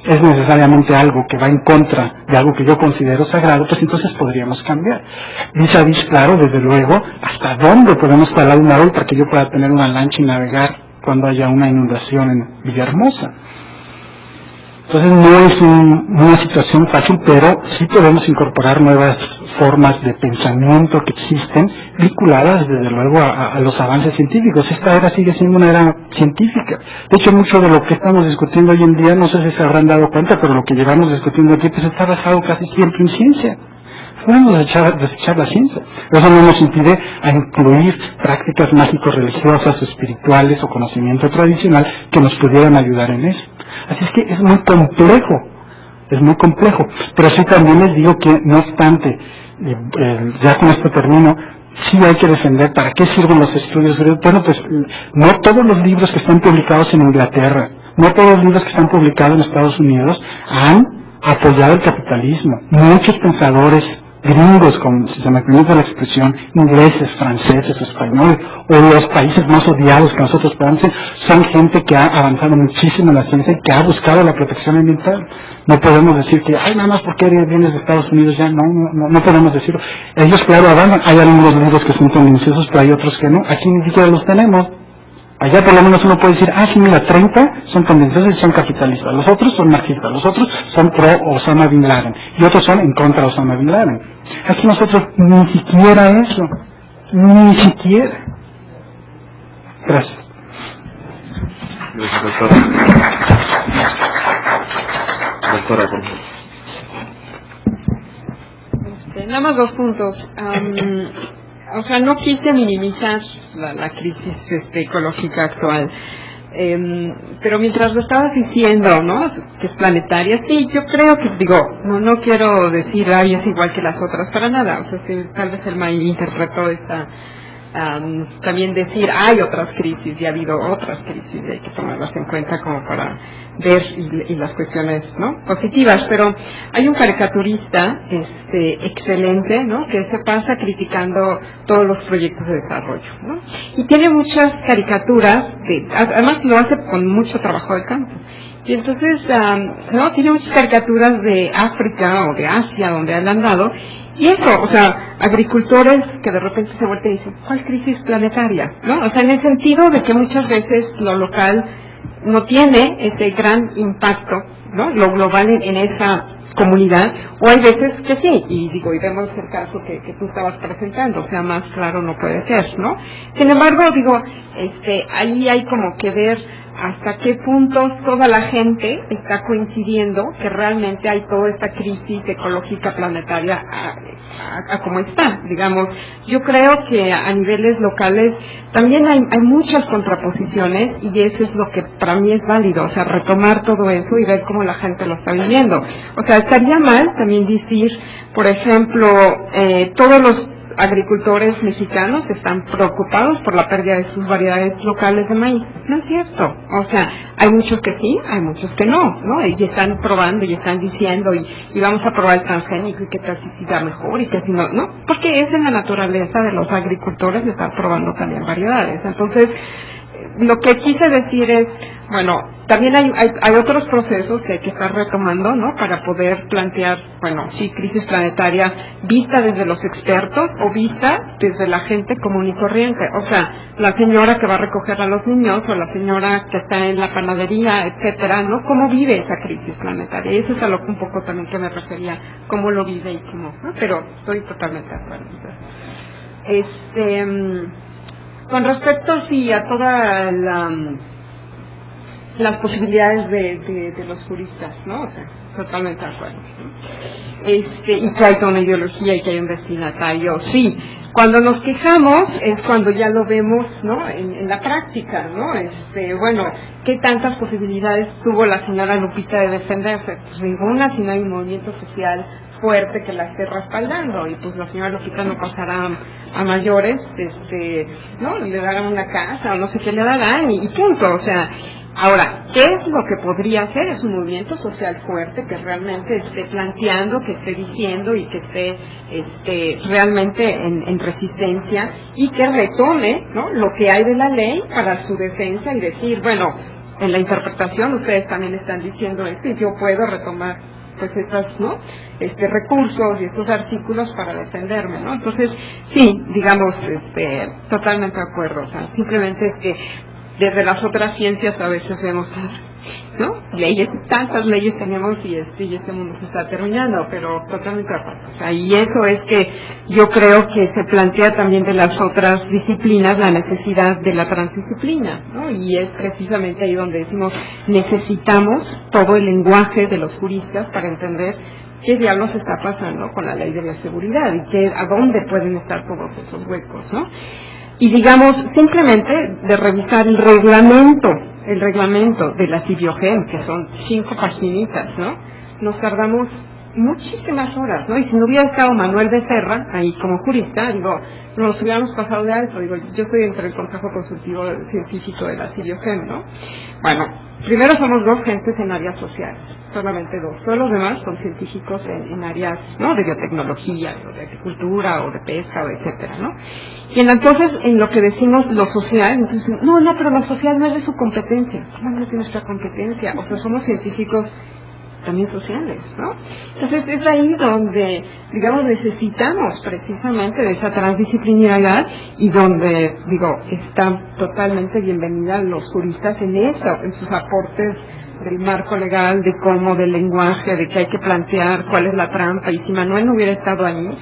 es necesariamente algo que va en contra de algo que yo considero sagrado, pues entonces podríamos cambiar. Vis-a-vis, claro, desde luego, hasta dónde podemos talar un árbol para que yo pueda tener una lancha y navegar cuando haya una inundación en Villahermosa. Entonces no es una situación fácil, pero sí podemos incorporar nuevas formas de pensamiento que existen, vinculadas desde luego a los avances científicos. Esta era sigue siendo una era científica. De hecho, mucho de lo que estamos discutiendo hoy en día, no sé si se habrán dado cuenta, pero lo que llevamos discutiendo aquí pues está basado casi siempre en ciencia. Podemos desechar la ciencia. Eso no nos impide a incluir prácticas mágico-religiosas, espirituales o conocimiento tradicional que nos pudieran ayudar en eso. Así es que es muy complejo, pero sí también les digo que, no obstante, ya con esto termino, sí hay que defender para qué sirven los estudios. Bueno, pues no todos los libros que están publicados en Inglaterra, no todos los libros que están publicados en Estados Unidos han apoyado el capitalismo. Muchos pensadores gringos, si se me permite la expresión, ingleses, franceses, españoles, o los países más odiados que nosotros podemos decir, son gente que ha avanzado muchísimo en la ciencia y que ha buscado la protección ambiental. No podemos decir que, ay, nada más porque vienes de Estados Unidos ya, no podemos decirlo. Ellos, claro, avanzan. Hay algunos libros que son tendenciosos, pero hay otros que no. Aquí ni siquiera los tenemos. Allá por lo menos uno puede decir, sí, mira, 30 son tendenciosos y son capitalistas, los otros son marxistas, los otros son pro Osama Bin Laden, y otros son en contra de Osama Bin Laden. Aquí nosotros ni siquiera eso, ni siquiera. Gracias. Doctora, nada más 2 puntos. O sea, no quise minimizar la crisis ecológica actual, pero mientras lo estabas diciendo, ¿no?, que es planetaria, sí, yo creo que, no quiero decir, es igual que las otras, para nada. O sea, si tal vez el malinterpretó esta, también decir, hay otras crisis, y ha habido otras crisis, y hay que tomarlas en cuenta como para ver y las cuestiones, ¿no?, positivas. Pero hay un caricaturista excelente, ¿no?, que se pasa criticando todos los proyectos de desarrollo, ¿no?, y tiene muchas caricaturas, además lo hace con mucho trabajo de campo. Y entonces, tiene muchas caricaturas de África o de Asia, donde han andado, y eso, o sea, agricultores que de repente se vuelven y dicen, ¿cuál crisis planetaria?, ¿no? O sea, en el sentido de que muchas veces lo local no tiene ese gran impacto, ¿no?, lo global en esa comunidad, o hay veces que sí, y vemos el caso que tú estabas presentando, o sea, más claro no puede ser, ¿no? Sin embargo, ahí hay como que ver hasta qué puntos toda la gente está coincidiendo que realmente hay toda esta crisis ecológica planetaria a como está, digamos. Yo creo que a niveles locales también hay muchas contraposiciones y eso es lo que para mí es válido, o sea, retomar todo eso y ver cómo la gente lo está viviendo. O sea, estaría mal también decir, por ejemplo, todos los agricultores mexicanos están preocupados por la pérdida de sus variedades locales de maíz. No es cierto. O sea, hay muchos que sí, hay muchos que no, y están probando y están diciendo y vamos a probar el transgénico y qué tal si da mejor y que si no, porque es en la naturaleza de los agricultores estar probando también variedades. Entonces, lo que quise decir es, bueno, también hay otros procesos que hay que estar retomando, ¿no? Para poder plantear, bueno, sí, crisis planetaria vista desde los expertos o vista desde la gente común y corriente. O sea, la señora que va a recoger a los niños o la señora que está en la panadería, etcétera, ¿no? ¿Cómo vive esa crisis planetaria? Y eso es a lo que un poco también que me refería, cómo lo vive y cómo, ¿no? Pero estoy totalmente de acuerdo. Con respecto, sí, a toda las posibilidades de los juristas, ¿no? O sea, totalmente de acuerdo, ¿no? Y que hay toda una ideología y que hay un destinatario, sí. Cuando nos quejamos es cuando ya lo vemos, ¿no? En la práctica, ¿no? Bueno, ¿qué tantas posibilidades tuvo la señora Lupita de defenderse? Pues ninguna, si no hay un movimiento social fuerte que la esté respaldando, y pues la señora Lupita no pasará a mayores, ¿no? Le darán una casa o no sé qué le darán y punto. O sea, ahora, ¿qué es lo que podría hacer? Es un movimiento social fuerte que realmente esté planteando, que esté diciendo y que esté realmente en resistencia y que retome, ¿no? Lo que hay de la ley para su defensa y decir, bueno, en la interpretación ustedes también están diciendo esto y yo puedo retomar pues estas, ¿no? Recursos y estos artículos para defenderme, ¿no? Entonces, sí, digamos, totalmente de acuerdo. O sea, simplemente es que desde las otras ciencias a veces vemos, ¿no? Leyes, tantas leyes tenemos y este mundo se está terminando, pero totalmente de acuerdo. O sea, y eso es que yo creo que se plantea también de las otras disciplinas la necesidad de la transdisciplina, ¿no? Y es precisamente ahí donde decimos, necesitamos todo el lenguaje de los juristas para entender qué diablos está pasando con la ley de la seguridad y a dónde pueden estar todos esos huecos, ¿no? Y digamos, simplemente de revisar el reglamento de la CIBIOGEN, que son 5 paginitas, ¿no? Nos tardamos muchísimas horas, ¿no? Y si no hubiera estado Manuel Becerra ahí como jurista, digo, nos hubiéramos pasado de alto. Digo, yo estoy entre el Consejo Consultivo Científico de la CIBIOGEN, ¿no? Bueno, primero somos 2 gentes en áreas sociales, solamente 2. Todos los demás son científicos en áreas, ¿no? De biotecnología, o de agricultura, o de pesca, o etcétera, ¿no? Y entonces, en lo que decimos lo social, entonces, no, pero lo social no es de su competencia. No es de nuestra competencia. O sea, somos científicos también sociales, ¿no? Entonces, es ahí donde, digamos, necesitamos precisamente de esa transdisciplinariedad y donde, digo, están totalmente bienvenidas los juristas en eso, en sus aportes del marco legal, de cómo, del lenguaje, de que hay que plantear cuál es la trampa, y si Manuel no hubiera estado ahí,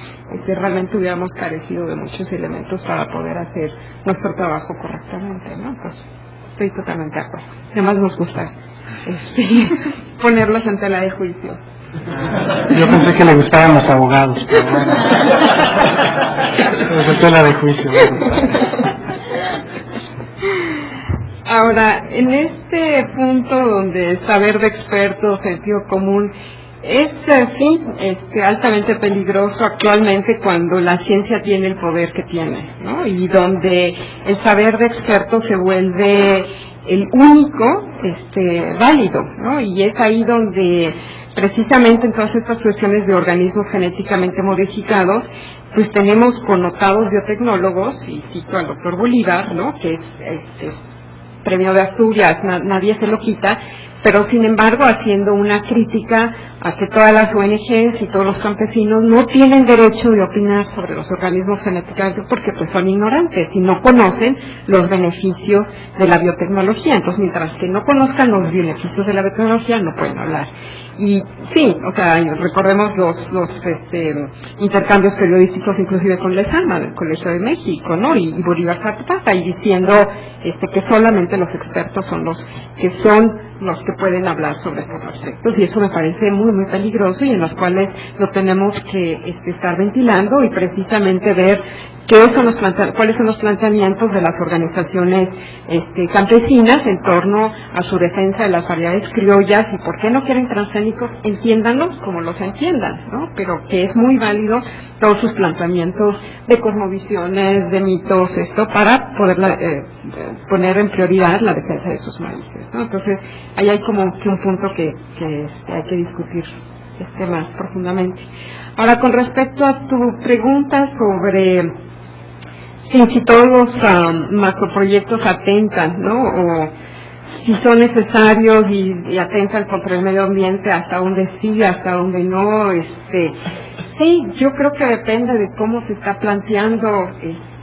realmente hubiéramos carecido de muchos elementos para poder hacer nuestro trabajo correctamente, ¿no? Pues estoy totalmente de acuerdo. Además nos gusta ponerlos en tela de juicio. Yo pensé que le gustaban los abogados, pero bueno. Pero en tela de juicio. Ahora, en este punto donde saber de expertos, sentido común, es sí, altamente peligroso actualmente cuando la ciencia tiene el poder que tiene, ¿no? Y donde el saber de expertos se vuelve el único válido, ¿no? Y es ahí donde precisamente en todas estas cuestiones de organismos genéticamente modificados, pues tenemos connotados biotecnólogos, y cito al doctor Bolívar, ¿no? Que es premio de Asturias, nadie se lo quita, pero sin embargo haciendo una crítica a que todas las ONGs y todos los campesinos no tienen derecho de opinar sobre los organismos genéticamente porque pues son ignorantes y no conocen los beneficios de la biotecnología. Entonces, mientras que no conozcan los beneficios de la biotecnología, no pueden hablar. Y sí, o sea, recordemos los intercambios periodísticos inclusive con Lezama del Colegio de México, ¿no? Y Bolívar Zapata, y diciendo que solamente los expertos son los que pueden hablar sobre estos aspectos, y eso me parece muy muy peligroso, y en los cuales lo tenemos que estar ventilando y precisamente ver cuáles son los planteamientos de las organizaciones campesinas en torno a su defensa de las variedades criollas y por qué no quieren transgénicos, entiéndanlos como los entiendan, ¿no? Pero que es muy válido todos sus planteamientos de cosmovisiones, de mitos, para poder poner en prioridad la defensa de sus maíces, ¿no? Entonces, ahí hay como que un punto que hay que discutir más profundamente. Ahora, con respecto a tu pregunta sobre si todos los macroproyectos atentan, ¿no? O si son necesarios y atentan contra el medio ambiente, hasta donde sí, hasta donde no, sí, yo creo que depende de cómo se está planteando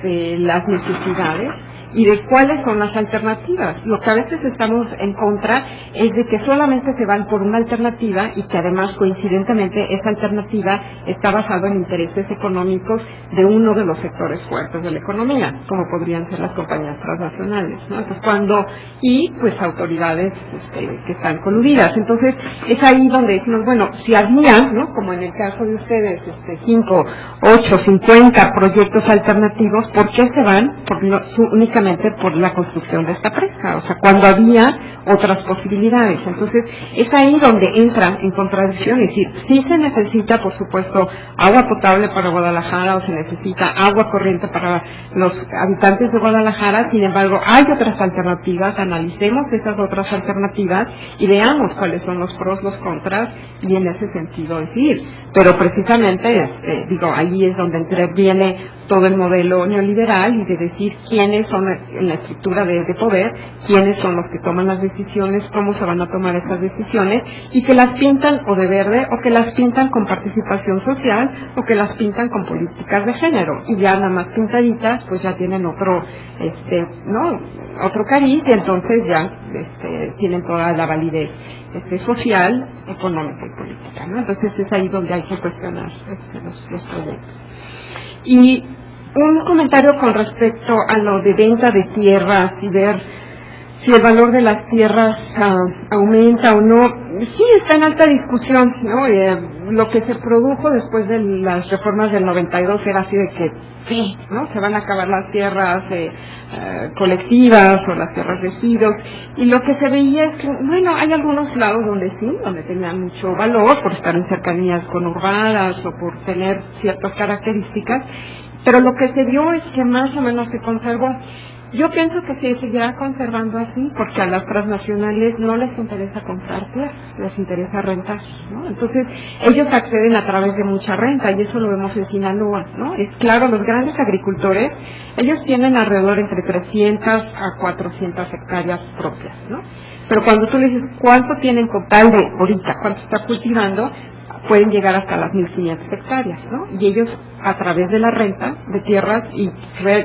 las necesidades y de cuáles son las alternativas. Lo que a veces estamos en contra es de que solamente se van por una alternativa y que además coincidentemente esa alternativa está basada en intereses económicos de uno de los sectores fuertes de la economía, como podrían ser las compañías transnacionales, ¿no? Entonces, pues autoridades que están coludidas. Entonces, es ahí donde decimos, bueno, si había, ¿no? Como en el caso de ustedes, 5, 8, 50 proyectos alternativos, ¿por qué se van? Únicamente por la construcción de esta presa, o sea, cuando había otras posibilidades. Entonces, es ahí donde entra en contradicción, es decir, sí se necesita, por supuesto, agua potable para Guadalajara o se necesita agua corriente para los habitantes de Guadalajara, sin embargo, hay otras alternativas, analicemos esas otras alternativas y veamos cuáles son los pros, los contras, y en ese sentido decir. Pero precisamente, ahí es donde interviene todo el modelo neoliberal y de decir quiénes son en la estructura de poder, quiénes son los que toman las decisiones, cómo se van a tomar estas decisiones, y que las pintan o de verde, o que las pintan con participación social, o que las pintan con políticas de género, y ya nada más pintaditas, pues ya tienen otro cariz, y entonces ya tienen toda la validez social, económica y política, ¿no? Entonces es ahí donde hay que cuestionar los proyectos. Y un comentario con respecto a lo de venta de tierras y ver si el valor de las tierras aumenta o no. Sí, está en alta discusión, ¿no? Lo que se produjo después de las reformas del 92 era así de que sí, ¿no? Se van a acabar las tierras colectivas o las tierras residuos, y lo que se veía es que, bueno, hay algunos lados donde tenían mucho valor por estar en cercanías conurbadas o por tener ciertas características, pero lo que se vio es que más o menos se conservó. Yo pienso que se seguirá conservando así, porque a las transnacionales no les interesa comprar tierras, les interesa rentar, ¿no? Entonces, ellos acceden a través de mucha renta, y eso lo vemos en Sinaloa, ¿no? Es claro, los grandes agricultores, ellos tienen alrededor entre 300 a 400 hectáreas propias, ¿no? Pero cuando tú le dices cuánto tienen con tal de ahorita, cuánto está cultivando, pueden llegar hasta las 1.500 hectáreas, ¿no? Y ellos, a través de la renta de tierras, y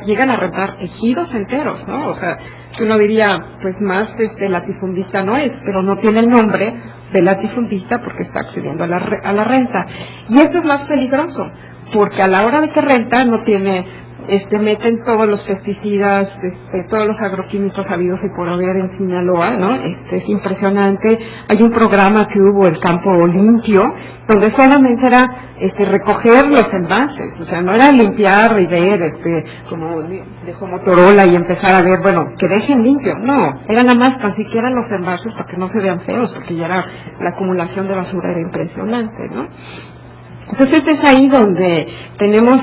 llegan a rentar ejidos enteros, ¿no? O sea, uno diría, pues más latifundista no es, pero no tiene el nombre de latifundista porque está accediendo a la renta. Y esto es más peligroso, porque a la hora de que renta no tiene meten todos los pesticidas, todos los agroquímicos habidos y por haber en Sinaloa, ¿no? Es impresionante. Hay un programa que hubo, el Campo Limpio, donde solamente era recoger los envases, o sea, no era limpiar y ver, como dejó Motorola y empezar a ver, bueno, que dejen limpio, no, era nada más tan siquiera los envases para que no se vean feos, porque ya la acumulación de basura era impresionante, ¿no? Entonces es ahí donde tenemos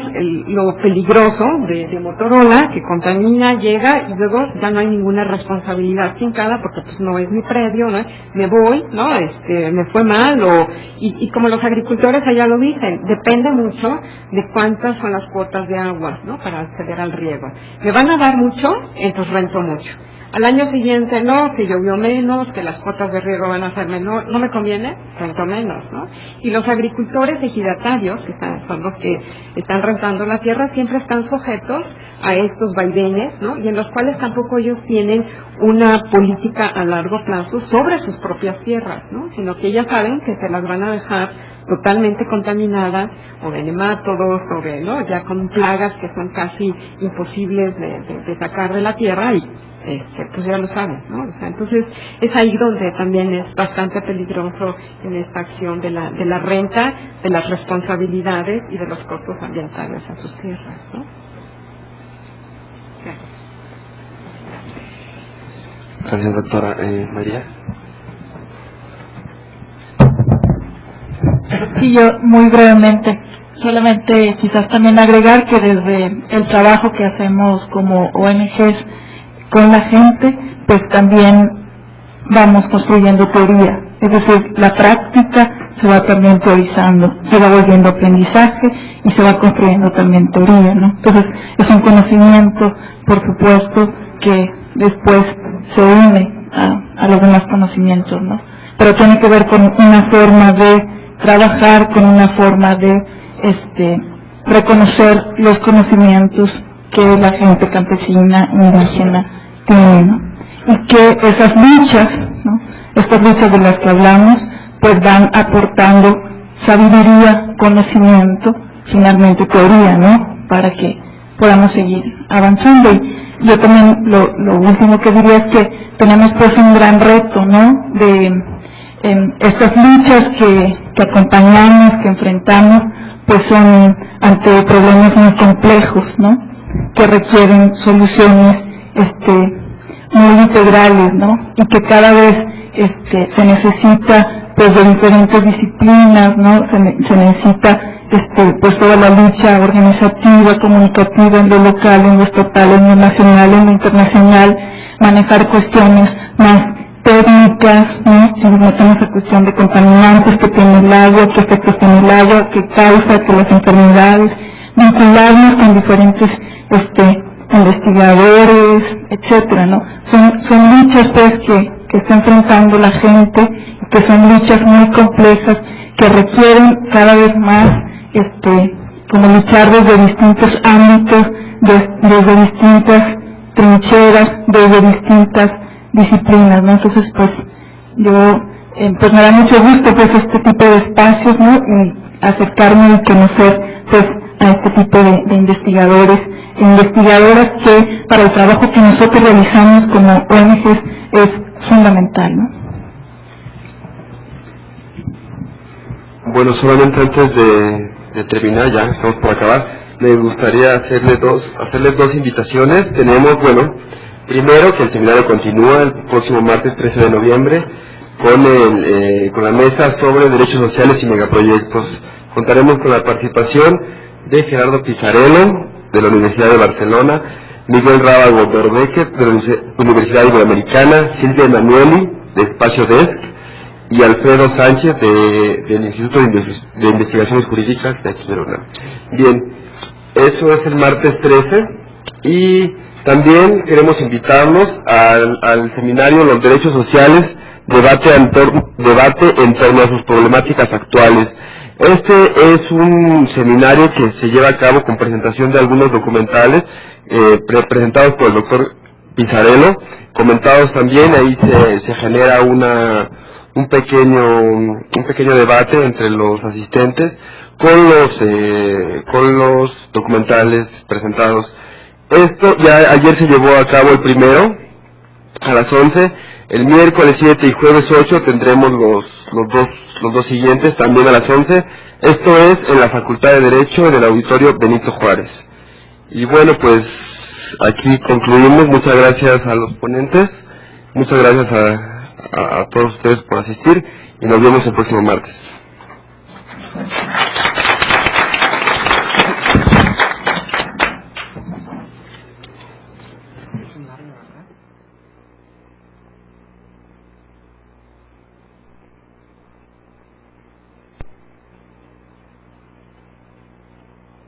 lo peligroso de Motorola, que contamina, llega y luego ya no hay ninguna responsabilidad fincada porque pues no es mi predio, ¿no? Me voy, ¿no? Me fue mal, y como los agricultores allá lo dicen, depende mucho de cuántas son las cuotas de agua, ¿no? Para acceder al riego. Me van a dar mucho, entonces rento mucho. Al año siguiente, no, que llovió menos, que las cuotas de riego van a ser menor, no me conviene, rento menos, ¿no? Y los agricultores ejidatarios, que son los que están rentando la tierra, siempre están sujetos a estos vaivenes, ¿no? Y en los cuales tampoco ellos tienen una política a largo plazo sobre sus propias tierras, ¿no? Sino que ellas saben que se las van a dejar totalmente contaminadas o de nemátodos o de, ¿no? Ya con plagas que son casi imposibles de sacar de la tierra y pues ya lo saben, ¿no? O sea, entonces es ahí donde también es bastante peligroso en esta acción de la renta, de las responsabilidades y de los costos ambientales a sus tierras, ¿no? Gracias, doctora. María. Sí, yo muy brevemente, solamente quizás también agregar que desde el trabajo que hacemos como ONGs con la gente, pues también vamos construyendo teoría, es decir, la práctica se va también teorizando, se va volviendo aprendizaje y se va construyendo también teoría, ¿no? Entonces es un conocimiento, por supuesto, que después se une a los demás conocimientos, ¿no? Pero tiene que ver con una forma de trabajar, con una forma de reconocer los conocimientos que la gente campesina, indígena tiene, ¿no? Y que esas luchas, ¿no? Estas luchas de las que hablamos, pues van aportando sabiduría, conocimiento, finalmente teoría, ¿no? Para que podamos seguir avanzando. Y yo también lo último que diría es que tenemos pues un gran reto, ¿no? De estas luchas que acompañamos, que enfrentamos, pues son ante problemas muy complejos, ¿no? Que requieren soluciones muy integrales, ¿no? Y que cada vez se necesita pues de diferentes disciplinas, ¿no? Se necesita pues toda la lucha organizativa, comunicativa en lo local, en lo estatal, en lo nacional, en lo internacional, manejar cuestiones más técnicas, ¿no? Si nos metemos a cuestión de contaminantes que tiene el agua, qué efectos tiene el agua, qué causa, que las enfermedades, vincularnos con diferentes investigadores, etcétera, ¿no? Son luchas pues que está enfrentando la gente, que son luchas muy complejas, que requieren cada vez más como luchar desde distintos ámbitos, desde distintas trincheras, desde distintas disciplinas, ¿no? Entonces pues yo pues me da mucho gusto pues este tipo de espacios, ¿no? Y acercarme y conocer pues a este tipo de investigadores e investigadoras que para el trabajo que nosotros realizamos como ONGs es fundamental, ¿no? Bueno, solamente antes de terminar, ya estamos por acabar, me gustaría hacerles dos invitaciones. Tenemos, bueno, primero que el seminario continúa el próximo martes 13 de noviembre con la mesa sobre derechos sociales y megaproyectos. Contaremos con la participación de Gerardo Pizzarello, de la Universidad de Barcelona, Miguel Rábago Berbeque, de la Universidad Iberoamericana, Silvia Emanueli, de Espacio Desk, y Alfredo Sánchez, del Instituto de Investigaciones Jurídicas de aquí de Verona. Bien, eso es el martes 13, y también queremos invitarlos al seminario Los Derechos Sociales, debate en torno a sus problemáticas actuales. Este es un seminario que se lleva a cabo con presentación de algunos documentales presentados por el doctor Pizzarello, comentados también. Ahí se genera un pequeño debate entre los asistentes con los documentales presentados. Esto ya ayer se llevó a cabo el primero a las 11, el miércoles 7 y jueves 8 tendremos los dos siguientes también a las 11. Esto es en la Facultad de Derecho, en el Auditorio Benito Juárez. Y bueno, pues aquí concluimos. Muchas gracias a los ponentes, muchas gracias a todos ustedes por asistir, y nos vemos el próximo martes.